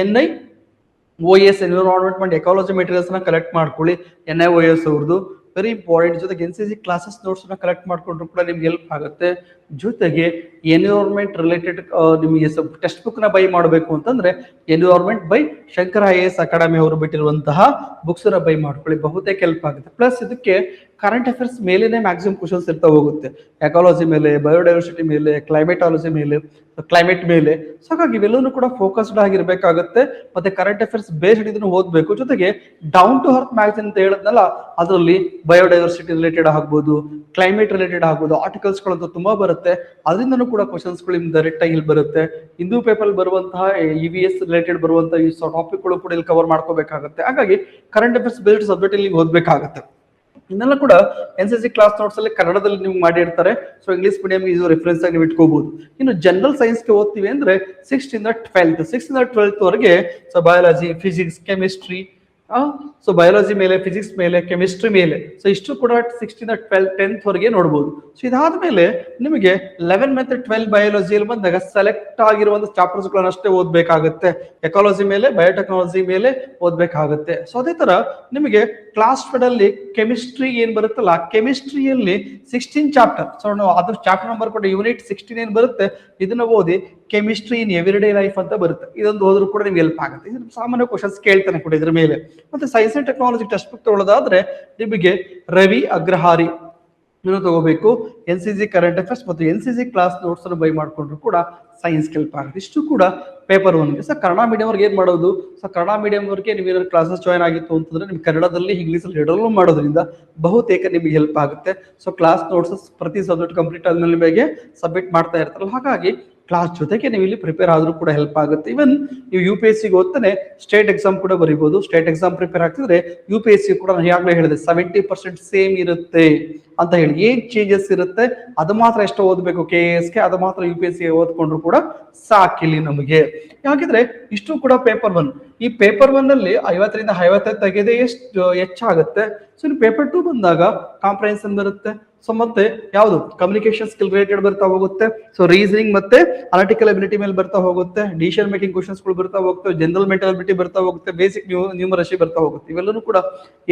NIOS ಎನ್ವಿರಾನ್ಮೆಂಟ್ ಎಕಾಲಜಿ ಮೆಟೀರಿಯಲ್ಸ್ ನ ಕಲೆಕ್ಟ್ ಮಾಡ್ಕೊಳ್ಳಿ, NIOS ಅವ್ರದ್ದು ವೆರಿ ಇಂಪಾರ್ಟೆಂಟ್. ಜೊತೆಗೆ NCC ಕ್ಲಾಸಸ್ ನೋಟ್ಸ್ ನ ಕಲೆಕ್ಟ್ ಮಾಡ್ಕೊಂಡ್ರು ಕೂಡ ನಿಮ್ಗೆ ಹೆಲ್ಪ್ ಆಗುತ್ತೆ. ಜೊತೆಗೆ ಎನ್ವಿರಾನ್ಮೆಂಟ್ ರಿಲೇಟೆಡ್ ನಿಮಗೆ ಟೆಕ್ಸ್ಟ್ ಬುಕ್ ನ ಬೈ ಮಾಡಬೇಕು ಅಂತಂದ್ರೆ environment by Shankar IAS academy ಅವರು ಬಿಟ್ಟಿರುವಂತಹ ಬುಕ್ಸ್ ನ ಬೈ ಮಾಡ್ಕೊಳ್ಳಿ, ಬಹುತೇಕ ಹೆಲ್ಪ್ ಆಗುತ್ತೆ. ಪ್ಲಸ್ ಇದಕ್ಕೆ ಕರೆಂಟ್ ಅಫೇರ್ಸ್ ಮೇಲೇನೆ ಮ್ಯಾಕ್ಸಿಮಮ್ ಕ್ವಶನ್ಸ್ ಇರ್ತಾ ಹೋಗುತ್ತೆ, ಎಕಾಲಜಿ ಮೇಲೆ, ಬಯೋಡೈವರ್ಸಿಟಿ ಮೇಲೆ, ಕ್ಲೈಮೇಟಾಲಜಿ ಮೇಲೆ, ಕ್ಲೈಮೇಟ್ ಮೇಲೆ. ಸೊ ಹಾಗಾಗಿ ಇವೆಲ್ಲವೂ ಕೂಡ ಫೋಕಸ್ಡ್ ಆಗಿರ್ಬೇಕಾಗುತ್ತೆ. ಮತ್ತೆ ಕರೆಂಟ್ ಅಫೇರ್ಸ್ ಬೇಸ್ಡ್ ಇದನ್ನು ಓದ್ಬೇಕು. ಜೊತೆಗೆ ಡೌನ್ ಟು ಅರ್ತ್ ಮ್ಯಾಗಝಿನ್ ಅಂತ ಹೇಳಿದ್ನಲ್ಲ, ಅದರಲ್ಲಿ ಬಯೋಡೈವರ್ಸಿಟಿ ರಿಲೇಟೆಡ್ ಆಗ್ಬೋದು, ಕ್ಲೈಮೇಟ್ ರಿಲೇಟೆಡ್ ಆಗ್ಬೋದು, ಆರ್ಟಿಕಲ್ಸ್ ಗಳಂತೂ ತುಂಬಾ ಬರುತ್ತೆ. ಅದರಿಂದನೂ ಕೂಡ ಕ್ವಶನ್ಸ್ಗಳು ನಿಮ್ಗೆ ಡೈರೆಕ್ಟ್ ಆಗಿ ಇಲ್ಲಿ ಬರುತ್ತೆ. ಹಿಂದೂ ಪೇಪರ್ ಬರುವಂತಹ EVS ರಿಲೇಟೆಡ್ ಬರುವಂತಹ ಈ ಟಾಪಿಕ್ಗಳು ಕೂಡ ಇಲ್ಲಿ ಕವರ್ ಮಾಡ್ಕೋಬೇಕಾಗುತ್ತೆ. ಹಾಗಾಗಿ ಕರೆಂಟ್ ಅಫೇರ್ಸ್ ಬೇಸ್ಡ್ ಸಬ್ಜೆಕ್ಟ್ ಇಲ್ಲಿ ಓದ್ಬೇಕಾಗುತ್ತೆ. ಇದನ್ನೆಲ್ಲ ಕೂಡ NCC ಕ್ಲಾಸ್ ನೋಟ್ಸ್ ಅಲ್ಲಿ ಕನ್ನಡದಲ್ಲಿ ನೀವು ಮಾಡಿರ್ತಾರೆ. ಸೊ ಇಂಗ್ಲಿಷ್ ಮೀಡಿಯಂ ಇದು ರೆಫರೆನ್ಸ್ ಆಗಿ ನೀವು ಇಟ್ಕೋಬಹುದು. ಇನ್ನು ಜನರಲ್ ಸೈನ್ಸ್ ಗೆ ಓದ್ತೀವಿ ಅಂದ್ರೆ 6th ಇಂದ 12th ವರೆಗೆ so biology, physics, chemistry, so biology ಮೇಲೆ, ಫಿಸಿಕ್ಸ್ ಮೇಲೆ, ಕೆಮಿಸ್ಟ್ರಿ ಮೇಲೆ, ಸೊ ಇಷ್ಟು ಕೂಡ 6th ಇಂದ 10th ವರೆಗೆ ನೋಡಬಹುದು. ಸೊ ಇದಾದ್ಮೇಲೆ ನಿಮಗೆ 11 ಮತ್ತೆ 12 ಬಯಾಲಜಿಯಲ್ಲಿ ಬಂದಾಗ ಸೆಲೆಕ್ಟ್ ಆಗಿರುವಂತ ಚಾಪ್ಟರ್ಸ್ ಗಳನ್ನ ಅಷ್ಟೇ ಓದ್ಬೇಕಾಗುತ್ತೆ. ಎಕಾಲಜಿ ಮೇಲೆ, ಬಯೋಟೆಕ್ನಾಲಜಿ ಮೇಲೆ ಓದ್ಬೇಕಾಗುತ್ತೆ. ಸೊ ಅದೇ ತರ ನಿಮಗೆ ಕ್ಲಾಸ್ 12 ಅಲ್ಲಿ ಕೆಮಿಸ್ಟ್ರಿ ಏನ್ ಬರುತ್ತಲ್ಲ, ಕೆಮಿಸ್ಟ್ರಿಯಲ್ಲಿ 16 ಚಾಪ್ಟರ್. ಸೊ ಅದು ಚಾಪ್ಟರ್ ನಂಬರ್ ಕೂಡ ಯೂನಿಟ್ 16 ಏನ್ ಬರುತ್ತೆ ಇದನ್ನ ಓದಿ. ಕೆಮಿಸ್ಟ್ರಿ ಇನ್ ಎವ್ರಿಡೇ ಲೈಫ್ ಅಂತ ಬರುತ್ತೆ, ಇದೊಂದು ಓದ್ರೂ ಕೂಡ ನಿಮ್ಗೆ ಹೆಲ್ಪ್ ಆಗುತ್ತೆ. ಇದು ಸಾಮಾನ್ಯ ಕ್ವಶನ್ಸ್ ಕೇಳ್ತಾನೆ ಕೂಡ ಇದ್ರ ಮೇಲೆ. ಮತ್ತೆ science and technology text book ತಗೊಳ್ಳೋದಾದ್ರೆ ನಿಮಗೆ ರವಿ ಅಗ್ರಹಾರಿ ನೀವು ತಗೋಬೇಕು. NCC ಕರೆಂಟ್ ಅಫೇರ್ಸ್ ಮತ್ತು NCC ಕ್ಲಾಸ್ ನೋಟ್ಸ್ ಅನ್ನು ಬೈ ಮಾಡ್ಕೊಂಡ್ರು ಕೂಡ ಸೈನ್ಸ್ ಹೆಲ್ಪ್ ಆಗುತ್ತೆ. ಇಷ್ಟು ಕೂಡ ಪೇಪರ್ 1ಗೆ. ಸೊ ಕನ್ನಡ ಮೀಡಿಯಂ ಅವ್ರಿಗೆ ಏನ್ ಮಾಡೋದು? ಸೊ ಕನ್ನಡ ಮೀಡಿಯಂ ಅವ್ರಿಗೆ ನೀವು ಏನಾದ್ರು ಕ್ಲಾಸಸ್ ಜಾಯ್ನ್ ಆಗಿತ್ತು ಅಂತಂದ್ರೆ ನಿಮ್ಗೆ ಕನ್ನಡದಲ್ಲಿ ಇಂಗ್ಲೀಷಲ್ಲಿ ಎರಡರಲ್ಲೂ ಮಾಡೋದ್ರಿಂದ ಬಹುತೇಕ ನಿಮಗೆ ಹೆಲ್ಪ್ ಆಗುತ್ತೆ. ಸೊ ಕ್ಲಾಸ್ ನೋಟ್ಸ್ ಪ್ರತಿ ಸಬ್ಜೆಕ್ಟ್ ಕಂಪ್ಲೀಟ್ ಆದ್ಮೇಲೆ ನಿಮಗೆ ಸಬ್ಮಿಟ್ ಮಾಡ್ತಾ ಇರ್ತಾರಲ್ಲ, ಹಾಗಾಗಿ ಕ್ಲಾಸ್ ಜೊತೆಗೆ ನೀವು ಇಲ್ಲಿ ಪ್ರಿಪೇರ್ ಆದ್ರೂ ಕೂಡ ಹೆಲ್ಪ್ ಆಗುತ್ತೆ. ಇವನ್ ನೀವು UPSC ಓದ್ತಾನೆ ಸ್ಟೇಟ್ ಎಕ್ಸಾಮ್ ಕೂಡ ಬರೀಬಹುದು. ಸ್ಟೇಟ್ ಎಕ್ಸಾಮ್ ಪ್ರಿಪೇರ್ ಆಗ್ತಿದ್ರೆ UPSC ಕೂಡ ನಾನು ಈಗಾಗಲೇ ಹೇಳಿದೆ 70% ಸೇಮ್ ಇರುತ್ತೆ ಅಂತ ಹೇಳಿ. ಏನ್ ಚೇಂಜಸ್ ಇರುತ್ತೆ ಅದು ಮಾತ್ರ ಎಷ್ಟು ಓದಬೇಕು KASಗೆ, ಅದು ಮಾತ್ರ UPSC ಓದ್ಕೊಂಡ್ರು ಕೂಡ ಸಾಕಿಲ್ಲಿ ನಮಗೆ. ಯಾಕಿದ್ರೆ ಇಷ್ಟು ಕೂಡ ಪೇಪರ್ 1. ಈ ಪೇಪರ್ 1 ಅಲ್ಲಿ 50ರಿಂದ 55 ತೆಗೆದೇ ಎಷ್ಟು ಹೆಚ್ಚಾಗುತ್ತೆ. ಸೊ ಇನ್ನು ಪೇಪರ್ 2 ಬಂದಾಗ ಕಾಂಪ್ರಹೆನ್ಷನ್ ಬರುತ್ತೆ. ಸೊ ಮತ್ತೆ ಯಾವುದು ಕಮ್ಯುನಿಕೇಶನ್ ಸ್ಕಿಲ್ ರಿಲೇಟೆಡ್ ಬರ್ತಾ ಹೋಗುತ್ತೆ. ಸೊ ರೀಸನಿಂಗ್ ಮತ್ತೆ ಅನಾಲಿಟಿಕಲ್ ಅಬಿಲಿಟಿ ಮೇಲೆ ಬರ್ತಾ ಹೋಗುತ್ತೆ. ಡಿಸಿಷನ್ ಮೇಕಿಂಗ್ ಕ್ವಶನ್ಸ್ ಗಳು ಬರ್ತಾ ಹೋಗುತ್ತೆ. ಜನರಲ್ ಮೆಂಟಲ್ ಅಬಿಲಿಟಿ ಬರ್ತಾ ಹೋಗುತ್ತೆ. ಬೇಸಿಕ್ ನ್ಯೂಮರಸಿ ಬರ್ತಾ ಹೋಗುತ್ತೆ. ಇವೆಲ್ಲನೂ ಕೂಡ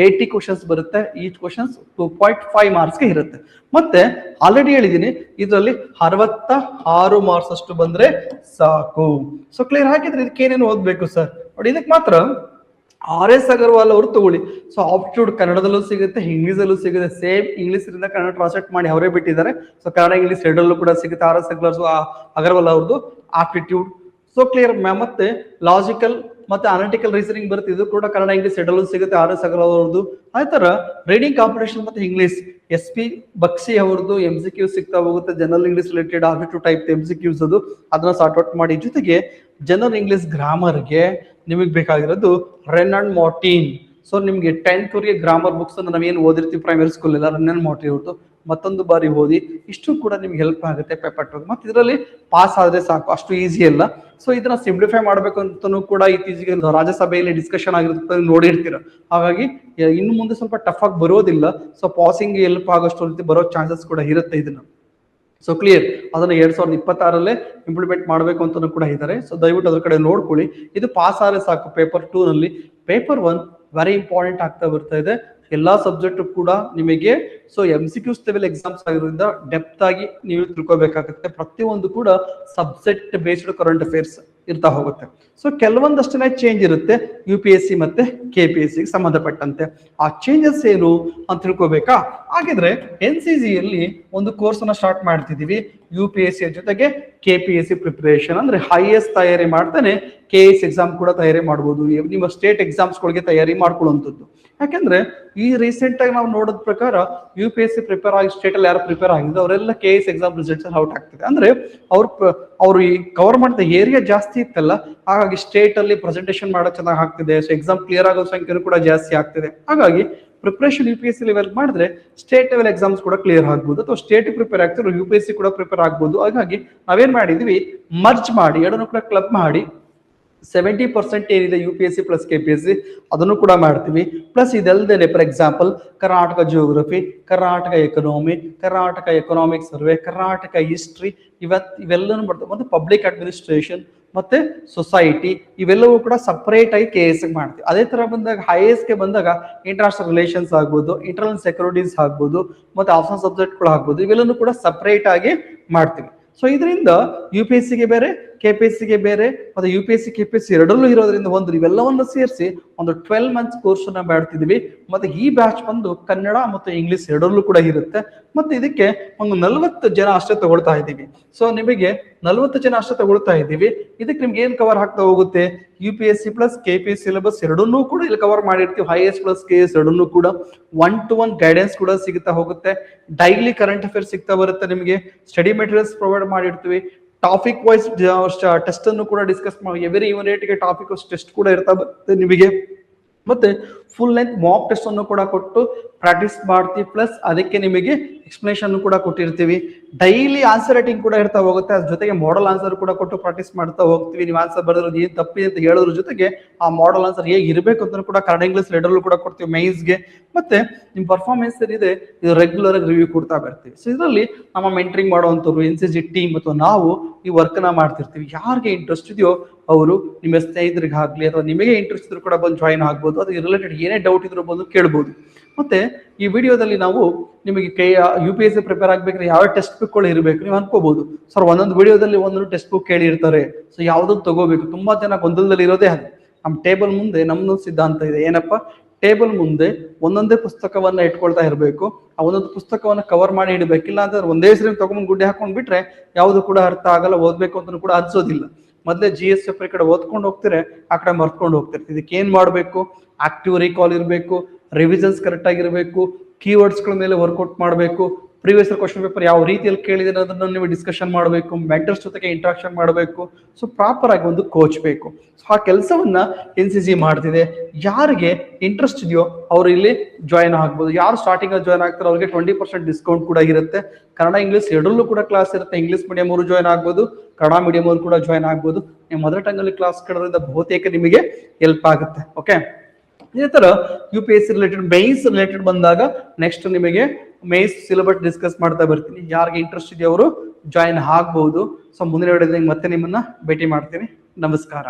80 ಕ್ವಶನ್ಸ್ ಬರುತ್ತೆ. ಈಚ್ ಕ್ವಶನ್ಸ್ 2.5 ಮಾರ್ಕ್ಸ್ಗೆ ಇರುತ್ತೆ. ಮತ್ತೆ ಆಲ್ರೆಡಿ ಹೇಳಿದೀನಿ ಇದರಲ್ಲಿ 66 ಮಾರ್ಕ್ಸ್ ಅಷ್ಟು ಬಂದ್ರೆ ಸಾಕು. So clear. ಹಾಕಿದ್ರೆ ಇದಕ್ಕೆ ಏನೇನು ಓದ್ಬೇಕು ಸರ್ ನೋಡಿ, ಇದಕ್ಕೆ ಮಾತ್ರ RS ಅಗರ್ವಾಲ್ ಅವರು ತಗೊಳ್ಳಿ. ಸೊ ಆಪ್ಟಿಟ್ಯೂಡ್ ಕನ್ನಡದಲ್ಲೂ ಸಿಗುತ್ತೆ, ಇಂಗ್ಲೀಷಲ್ಲೂ ಸಿಗುತ್ತೆ. ಸೇಮ್ ಇಂಗ್ಲೀಷ್ ಇಂದ ಕನ್ನಡ ಟ್ರಾನ್ಸ್ಲೇಟ್ ಮಾಡಿ ಅವರೇ ಬಿಟ್ಟಿದ್ದಾರೆ. ಸೊ ಕನ್ನಡ ಇಂಗ್ಲೀಷ್ ಎರಡಲ್ಲೂ ಕೂಡ ಸಿಗುತ್ತೆ. RS ಅಗರ್ವಾಲ್ ಅವ್ರದ್ದು ಆಪ್ಟಿಟ್ಯೂಡ್. So clear. ಮತ್ತೆ ಲಾಜಿಕಲ್ ಮತ್ತೆ ಅನಾಲಿಟಿಕಲ್ ರೀಸನಿಂಗ್ ಬರುತ್ತೆ. ಇದು ಕೂಡ ಕನ್ನಡ ಇಂಗ್ಲೀಷ್ ಎರಡಲ್ಲೂ ಸಿಗುತ್ತೆ. RS ಅಗರ್ವಾಲ್ ಅವ್ರದ್ದು. ಅದೇ ತರ ರೀಡಿಂಗ್ ಕಾಂಪಿಟೇಷನ್ ಮತ್ತೆ ಇಂಗ್ಲೀಷ್ SP ಬಕ್ಷಿ ಅವ್ರದ್ದು MCQ ಸಿಗ್ತಾ ಹೋಗುತ್ತೆ. General English related aptitude type MCQs ಅದು, ಅದನ್ನ ಸಾರ್ಟ್ ಔಟ್ ಮಾಡಿ. ಜೊತೆಗೆ ಜನರಲ್ ಇಂಗ್ಲೀಷ್ ಗ್ರಾಮರ್ಗೆ ನಿಮಗೆ ಬೇಕಾಗಿರೋದು ರೆನ್ ಅಂಡ್ ಮಾರ್ಟಿನ್. ಸೊ ನಿಮ್ಗೆ 10th ವರೆಗೆ ಗ್ರಾಮರ್ ಬುಕ್ಸ್ ಅನ್ನು ನಾವೇನು ಓದಿರ್ತೀವಿ ಪ್ರೈಮರಿ ಸ್ಕೂಲ್ ಎಲ್ಲ, ರೆನ್ ಅಂಡ್ ಮಾರ್ಟಿನ್ ಅವ್ರದ್ದು ಮತ್ತೊಂದು ಬಾರಿ ಓದಿ. ಇಷ್ಟು ಕೂಡ ನಿಮ್ಗೆ ಹೆಲ್ಪ್ ಆಗುತ್ತೆ ಪೇಪರ್ 2. ಮತ್ತೆ ಇದರಲ್ಲಿ ಪಾಸ್ ಆದ್ರೆ ಸಾಕು, ಅಷ್ಟು ಈಸಿ ಅಲ್ಲ. ಸೊ ಇದನ್ನ ಸಿಂಪ್ಲಿಫೈ ಮಾಡ್ಬೇಕು ಅಂತನೂ ಕೂಡ ಇತ್ತೀಚೆಗೆ ರಾಜ್ಯಸಭೆಯಲ್ಲಿ ಡಿಸ್ಕಷನ್ ಆಗಿರುತ್ತೆ, ನೋಡಿರ್ತೀರ. ಹಾಗಾಗಿ ಇನ್ನು ಮುಂದೆ ಸ್ವಲ್ಪ ಟಫ್ ಆಗಿ ಬರೋದಿಲ್ಲ. ಸೊ ಪಾಸಿಂಗ್ ಹೆಲ್ಪ್ ಆಗೋಷ್ಟು ರೀತಿ ಬರೋ ಚಾನ್ಸಸ್ ಕೂಡ ಇರುತ್ತೆ ಇದನ್ನ. So clear. ಅದನ್ನ 2026 ಇಂಪ್ಲಿಮೆಂಟ್ ಮಾಡಬೇಕು ಅಂತಾನು ಕೂಡ ಇದ್ದಾರೆ. ಸೊ ದಯವಿಟ್ಟು ಅದ್ರ ಕಡೆ ನೋಡ್ಕೊಳ್ಳಿ. ಇದು ಪಾಸ್ ಆದ್ರೆ ಸಾಕು ಪೇಪರ್ 2 ನಲ್ಲಿ. ಪೇಪರ್ 1 ವೆರಿ ಇಂಪಾರ್ಟೆಂಟ್ ಆಗ್ತಾ ಬರ್ತಾ ಇದೆ. ಎಲ್ಲಾ ಸಬ್ಜೆಕ್ಟ್ ಕೂಡ ನಿಮಗೆ ಸೊ MCQ ಲೆವೆಲ್ ಎಕ್ಸಾಮ್ಸ್ ಆಗಿರೋದ್ರಿಂದ ಡೆಪ್ತ್ ಆಗಿ ನೀವು ತಿಳ್ಕೊಬೇಕಾಗುತ್ತೆ. ಪ್ರತಿಯೊಂದು ಕೂಡ ಸಬ್ಜೆಕ್ಟ್ ಬೇಸ್ಡ್ ಕರೆಂಟ್ ಅಫೇರ್ಸ್ ಇರ್ತಾ ಹೋಗುತ್ತೆ. ಸೊ ಕೆಲವೊಂದಷ್ಟೇ ಚೇಂಜ್ ಇರುತ್ತೆ UPSC ಮತ್ತೆ KPSC ಸಂಬಂಧಪಟ್ಟಂತೆ. ಆ ಚೇಂಜಸ್ ಏನು ಅಂತ ತಿಳ್ಕೊಬೇಕಾ? ಹಾಗಿದ್ರೆ NCC ಯಲ್ಲಿ ಒಂದು ಕೋರ್ಸ್ ಅನ್ನ ಸ್ಟಾರ್ಟ್ ಮಾಡ್ತಿದೀವಿ. UPSC ಜೊತೆಗೆ KPSC ಪ್ರಿಪರೇಷನ್ ಅಂದ್ರೆ IAS ತಯಾರಿ ಮಾಡ್ತಾನೆ KS ಎಕ್ಸಾಮ್ ಕೂಡ ತಯಾರಿ ಮಾಡಬಹುದು. ನಿಮ್ಮ ಸ್ಟೇಟ್ ಎಕ್ಸಾಮ್ಸ್ ಗಳಿಗೆ ತಯಾರಿ ಮಾಡ್ಕೊಳ್ಳುವಂಥದ್ದು. ಯಾಕಂದ್ರೆ ಈ ರೀಸೆಂಟ್ ಆಗಿ ನಾವು ನೋಡೋದ ಪ್ರಕಾರ UPSC ಪ್ರಿಪೇರ್ ಆಗಿ ಸ್ಟೇಟ್ ಅಲ್ಲಿ ಯಾರು ಪ್ರಿಪೇರ್ ಆಗಿದ್ದು ಅವರೆಲ್ಲ KS ಎಕ್ಸಾಮ್ ರಿಸಲ್ಟ್ಸ್ ಔಟ್ ಆಗ್ತಿದೆ. ಅಂದ್ರೆ ಅವ್ರು ಈ ಕವರ್ ಮಾಡಿದ ಏರಿಯಾ ಜಾಸ್ತಿ ಇತ್ತಲ್ಲ, ಹಾಗಾಗಿ ಸ್ಟೇಟ್ ಅಲ್ಲಿ ಪ್ರೆಸೆಂಟೇಷನ್ ಮಾಡೋ ಚೆನ್ನಾಗಿ ಆಗ್ತಿದೆ. ಸೊ ಎಕ್ಸಾಮ್ ಕ್ಲಿಯರ್ ಆಗೋ ಸಂಖ್ಯೆನೂ ಕೂಡ ಜಾಸ್ತಿ ಆಗ್ತಿದೆ. ಹಾಗಾಗಿ ಪ್ರಿಪರೇಷನ್ UPSC ಲೆವೆಲ್ ಮಾಡಿದ್ರೆ ಸ್ಟೇಟ್ ಲೆವೆಲ್ ಎಕ್ಸಾಮ್ಸ್ ಕೂಡ ಕ್ಲಿಯರ್ ಆಗ್ಬೋದು, ಅಥವಾ ಸ್ಟೇಟ್ ಪ್ರಿಪೇರ್ ಆಗ್ತಿರೋ UPSC ಕೂಡ ಪ್ರಿಪೇರ್ ಆಗ್ಬೋದು. ಹಾಗಾಗಿ ನಾವೇನ್ ಮಾಡಿದೀವಿ, ಮರ್ಜ್ ಮಾಡಿ ಎರಡನ್ನೂ ಕೂಡ ಕ್ಲಬ್ ಮಾಡಿ 70% ಏನಿದೆ UPSC ಪ್ಲಸ್ KPSC ಅದನ್ನು ಕೂಡ ಮಾಡ್ತೀವಿ. ಪ್ಲಸ್ ಇದಲ್ದೇನೆ for example Karnataka geography, Karnataka economy, Karnataka economic survey, Karnataka history ಇವೆಲ್ಲನೂ ಬರ್ತವೆ. ಮತ್ತೆ ಪಬ್ಲಿಕ್ ಅಡ್ಮಿನಿಸ್ಟ್ರೇಷನ್ ಮತ್ತೆ ಸೊಸೈಟಿ ಇವೆಲ್ಲವೂ ಕೂಡ ಸಪರೇಟ್ ಆಗಿ KS ಮಾಡ್ತೀವಿ. ಅದೇ ತರ ಬಂದಾಗ IASಗೆ ಬಂದಾಗ ಇಂಟರ್ನ್ಯಾಷನಲ್ ರಿಲೇಷನ್ಸ್ ಆಗ್ಬೋದು, ಇಂಟರ್ನಲ್ ಸೆಕ್ಯೂರಿಟೀಸ್ ಆಗ್ಬೋದು, ಮತ್ತೆ ಆಪ್ಷನಲ್ ಸಬ್ಜೆಕ್ಟ್ಗಳು ಆಗ್ಬೋದು. ಇವೆಲ್ಲನೂ ಕೂಡ ಸಪರೇಟ್ ಆಗಿ ಮಾಡ್ತೀವಿ. ಸೊ ಇದರಿಂದ UPSCಗೆ ಬೇರೆ, KPSCಗೆ ಬೇರೆ, ಮತ್ತೆ UPSC KPSC ಎರಡರಲ್ಲೂ ಇರೋದ್ರಿಂದ ಇವೆಲ್ಲವನ್ನು ಸೇರಿಸಿ ಒಂದು 12 months ಕೋರ್ಸ್ ಅನ್ನ ಮಾಡ್ತಿದೀವಿ. ಮತ್ತೆ ಈ ಬ್ಯಾಚ್ ಬಂದು ಕನ್ನಡ ಮತ್ತು ಇಂಗ್ಲಿಷ್ ಎರಡರಲ್ಲೂ ಕೂಡ ಇರುತ್ತೆ. ಮತ್ತೆ ಇದಕ್ಕೆ ಒಂದು 40 ಜನ ಅಷ್ಟೇ ತಗೊಳ್ತಾ ಇದ್ದೀವಿ. ಸೊ ನಿಮಗೆ 40 ಜನ ಅಷ್ಟೇ ತಗೊಳ್ತಾ ಇದ್ದೀವಿ. ಇದಕ್ಕೆ ನಿಮ್ಗೆ ಏನ್ ಕವರ್ ಆಗ್ತಾ ಹೋಗುತ್ತೆ, UPSC ಪ್ಲಸ್ KPSC ಸಿಲೆಬಸ್ ಎರಡನ್ನೂ ಕೂಡ ಇಲ್ಲಿ ಕವರ್ ಮಾಡಿರ್ತೀವಿ. IAS ಪ್ಲಸ್ KS ಎರಡನ್ನೂ ಕೂಡ 1-to-1 ಗೈಡೆನ್ಸ್ ಕೂಡ ಸಿಗ್ತಾ ಹೋಗುತ್ತೆ. ಡೈಲಿ ಕರೆಂಟ್ ಅಫೇರ್ಸ್ ಸಿಗ್ತಾ ಬರುತ್ತೆ. ನಿಮಗೆ ಸ್ಟಡಿ ಮೆಟೀರಿಯಲ್ಸ್ ಪ್ರೊವೈಡ್ ಮಾಡಿರ್ತೀವಿ. ಟಾಪಿಕ್ ವೈಸ್ ಟೆಸ್ಟ್ ಅನ್ನು ಕೂಡ ಡಿಸ್ಕಸ್ ಮಾಡಿ ಎವ್ರಿ ಯೂನಿಟ್ಗೆ ಟಾಪಿಕ್ ವೈಸ್ ಟೆಸ್ಟ್ ಕೂಡ ಇರ್ತಾ ಬರುತ್ತೆ ನಿಮಗೆ. ಮತ್ತೆ ಫುಲ್ ಲೆಂತ್ ಮಾಕ್ ಟೆಸ್ಟ್ ಅನ್ನು ಕೂಡ ಕೊಟ್ಟು ಪ್ರಾಕ್ಟೀಸ್ ಮಾಡ್ತೀವಿ. ಪ್ಲಸ್ ಅದಕ್ಕೆ ನಿಮಗೆ ಎಕ್ಸ್ಪ್ಲನೇಷನ್ ಕೂಡ ಕೊಟ್ಟಿರ್ತೀವಿ. ಡೈಲಿ ಆನ್ಸರ್ ರೈಟಿಂಗ್ ಕೂಡ ಇರ್ತಾ ಹೋಗುತ್ತೆ. ಅದ್ರ ಜೊತೆಗೆ ಮಾಡೆಲ್ ಆನ್ಸರ್ ಕೂಡ ಕೊಟ್ಟು ಪ್ರಾಕ್ಟೀಸ್ ಮಾಡ್ತಾ ಹೋಗ್ತೀವಿ. ನೀವು ಆನ್ಸರ್ ಬರೆದ್ರದ್ದು ಏನ್ ತಪ್ಪಿ ಅಂತ ಹೇಳೋದ್ರ ಜೊತೆಗೆ ಆ ಮಾಡೆಲ್ ಆನ್ಸರ್ ಹೇಗೆ ಇರಬೇಕು ಅಂತ ಕೂಡ ಕನ್ನಡ ಇಂಗ್ಲಿಷ್ ಲೆಟರ್ಲ್ಲೂ ಕೂಡ ಕೊಡ್ತೀವಿ ಮೈನ್ಸ್ಗೆ. ಮತ್ತೆ ನಿಮ್ ಪರ್ಫಾರ್ಮೆನ್ಸ್ ಏನಿದೆ ಇದು ರೆಗ್ಯುಲರ್ ಆಗಿ ರಿವ್ಯೂ ಕೊಡ್ತಾ ಬರ್ತೀವಿ. ಸೊ ಇದರಲ್ಲಿ ನಮ್ಮ ಮೆಂಟರಿಂಗ್ ಮಾಡುವಂಥವ್ರು NCC ಟೀಮ್ ಮತ್ತು ನಾವು ಈ ವರ್ಕ್ ನ ಮಾಡ್ತಿರ್ತೀವಿ. ಯಾರಿಗೆ ಇಂಟ್ರೆಸ್ಟ್ ಇದೆಯೋ ಅವರು ನಿಮ್ಮ ಸ್ನೇಹಿತರಿಗಾಗ್ಲಿ ಅಥವಾ ನಿಮಗೆ ಇಂಟ್ರೆಸ್ಟ್ ಇದ್ರು ಕೂಡ ಬಂದು ಜಾಯಿನ್ ಆಗ್ಬೋದು. ಅದಕ್ಕೆ ರಿಲೇಟೆಡ್ ಏನೇ ಡೌಟ್ ಇದ್ರು ಬಂದು ಕೇಳ್ಬೋದು. ಮತ್ತೆ ಈ ವಿಡಿಯೋದಲ್ಲಿ ನಾವು ನಿಮಗೆ UPSC ಪ್ರಿಪೇರ್ ಆಗ್ಬೇಕಾದ್ರೆ ಯಾವ ಟೆಕ್ಸ್ಟ್ ಬುಕ್ ಗಳು ಇರಬೇಕು ನೀವು ಅನ್ಕೋಬಹುದು. ಸರ್ ಒಂದೊಂದು ವಿಡಿಯೋದಲ್ಲಿ ಒಂದೊಂದು ಟೆಕ್ಸ್ಟ್ ಬುಕ್ ಕೇಳಿರ್ತಾರೆ. ಸೊ ಯಾವ್ದನ್ನು ತಗೋಬೇಕು, ತುಂಬಾ ಜನ ಗೊಂದಲದಲ್ಲಿ ಇರೋದೇ ಹಾಗೆ. ನಮ್ಮ ಟೇಬಲ್ ಮುಂದೆ ನಮ್ದು ಸಿದ್ಧಾಂತ ಇದೆ. ಏನಪ್ಪಾ, ಟೇಬಲ್ ಮುಂದೆ ಒಂದೊಂದೇ ಪುಸ್ತಕವನ್ನ ಇಟ್ಕೊಳ್ತಾ ಇರಬೇಕು. ಆ ಒಂದೊಂದು ಪುಸ್ತಕವನ್ನ ಕವರ್ ಮಾಡಿ ಇಡಬೇಕಿಲ್ಲ ಅಂತಂದ್ರೆ ಒಂದೇ ಸರಿ ತಗೊಂಡ್ ಗುಡ್ಡೆ ಹಾಕೊಂಡ್ ಬಿಟ್ರೆ ಯಾವುದು ಕೂಡ ಅರ್ಥ ಆಗಲ್ಲ, ಓದ್ಬೇಕು ಅಂತ ಕೂಡ ಅನ್ಸೋದಿಲ್ಲ. ಮೊದಲೇ GS ಪೇಪರ್ ಈ ಕಡೆ ಓದ್ಕೊಂಡು ಹೋಗ್ತಾರೆ, ಆ ಕಡೆ ಮರ್ತ್ಕೊಂಡು ಹೋಗ್ತಾರೆ. ಇದಕ್ಕೆ ಏನ್ ಮಾಡ್ಬೇಕು? ಆಕ್ಟಿವ್ ರೀಕಾಲ್ ಇರಬೇಕು, ರಿವಿಷನ್ಸ್ ಕರೆಕ್ಟ್ ಆಗಿರ್ಬೇಕು, ಕೀವರ್ಡ್ಸ್ ಗಳ ಮೇಲೆ ವರ್ಕೌಟ್ ಮಾಡಬೇಕು, ಪ್ರೀವಿಯಸ್ ಕ್ವಶನ್ ಪೇಪರ್ ಯಾವ ರೀತಿಯಲ್ಲಿ ಕೇಳಿದ್ರೆ ಅದನ್ನ ನೀವು ಡಿಸ್ಕಷನ್ ಮಾಡಬೇಕು, ಮೆಂಟರ್ಸ್ ಜೊತೆಗೆ ಇಂಟ್ರಾಕ್ಷನ್ ಮಾಡಬೇಕು. ಸೊ ಪ್ರಾಪರ್ ಆಗಿ ಒಂದು ಕೋಚ್ ಬೇಕು. ಸೊ ಆ ಕೆಲಸವನ್ನ NCC ಮಾಡ್ತಿದೆ. ಯಾರಿಗೆ ಇಂಟ್ರೆಸ್ಟ್ ಇದೆಯೋ ಅವ್ರು ಇಲ್ಲಿ ಜಾಯಿನ್ ಆಗ್ಬೋದು. ಯಾರು ಸ್ಟಾರ್ಟಿಂಗ್ ಅಲ್ಲಿ ಜಾಯ್ನ್ ಆಗ್ತಾರೆ ಅವ್ರಿಗೆ 20% ಡಿಸ್ಕೌಂಟ್ ಕೂಡ ಇರುತ್ತೆ. ಕನ್ನಡ ಇಂಗ್ಲಿಷ್ ಎರಡರಲ್ಲೂ ಕೂಡ ಕ್ಲಾಸ್ ಇರುತ್ತೆ. ಇಂಗ್ಲಿಷ್ ಮೀಡಿಯಂ ಅವರು ಜಾಯ್ನ್ ಆಗ್ಬೋದು, ಕನ್ನಡ ಮೀಡಿಯಂ ಅವರು ಕೂಡ ಜಾಯ್ನ್ ಆಗ್ಬೋದು. ನೀವು ಮದರ್ ಟಂಗ್ ಅಲ್ಲಿ ಕ್ಲಾಸ್ ಕೇಳೋದ್ರಿಂದ ಬಹುತೇಕ ನಿಮಗೆ ಹೆಲ್ಪ್ ಆಗುತ್ತೆ. ಓಕೆ, ಇದೇ ತರ UPSC ರಿಲೇಟೆಡ್ ಮೇನ್ಸ್ ರಿಲೇಟೆಡ್ ಬಂದಾಗ ನೆಕ್ಸ್ಟ್ ನಿಮಗೆ ಮೇನ್ಸ್ ಸಿಲೆಬಸ್ ಡಿಸ್ಕಸ್ ಮಾಡ್ತಾ ಬರ್ತೀನಿ. ಯಾರಿಗೆ ಇಂಟ್ರೆಸ್ಟ್ ಇದೆಯೋ ಅವರು ಜಾಯಿನ್ ಆಗ್ಬಹುದು. ಸೊ ಮುಂದಿನ ವಿಡಿಯೋದಲ್ಲಿ ಮತ್ತೆ ನಿಮ್ಮನ್ನ ಭೇಟಿ ಮಾಡ್ತೀನಿ. ನಮಸ್ಕಾರ.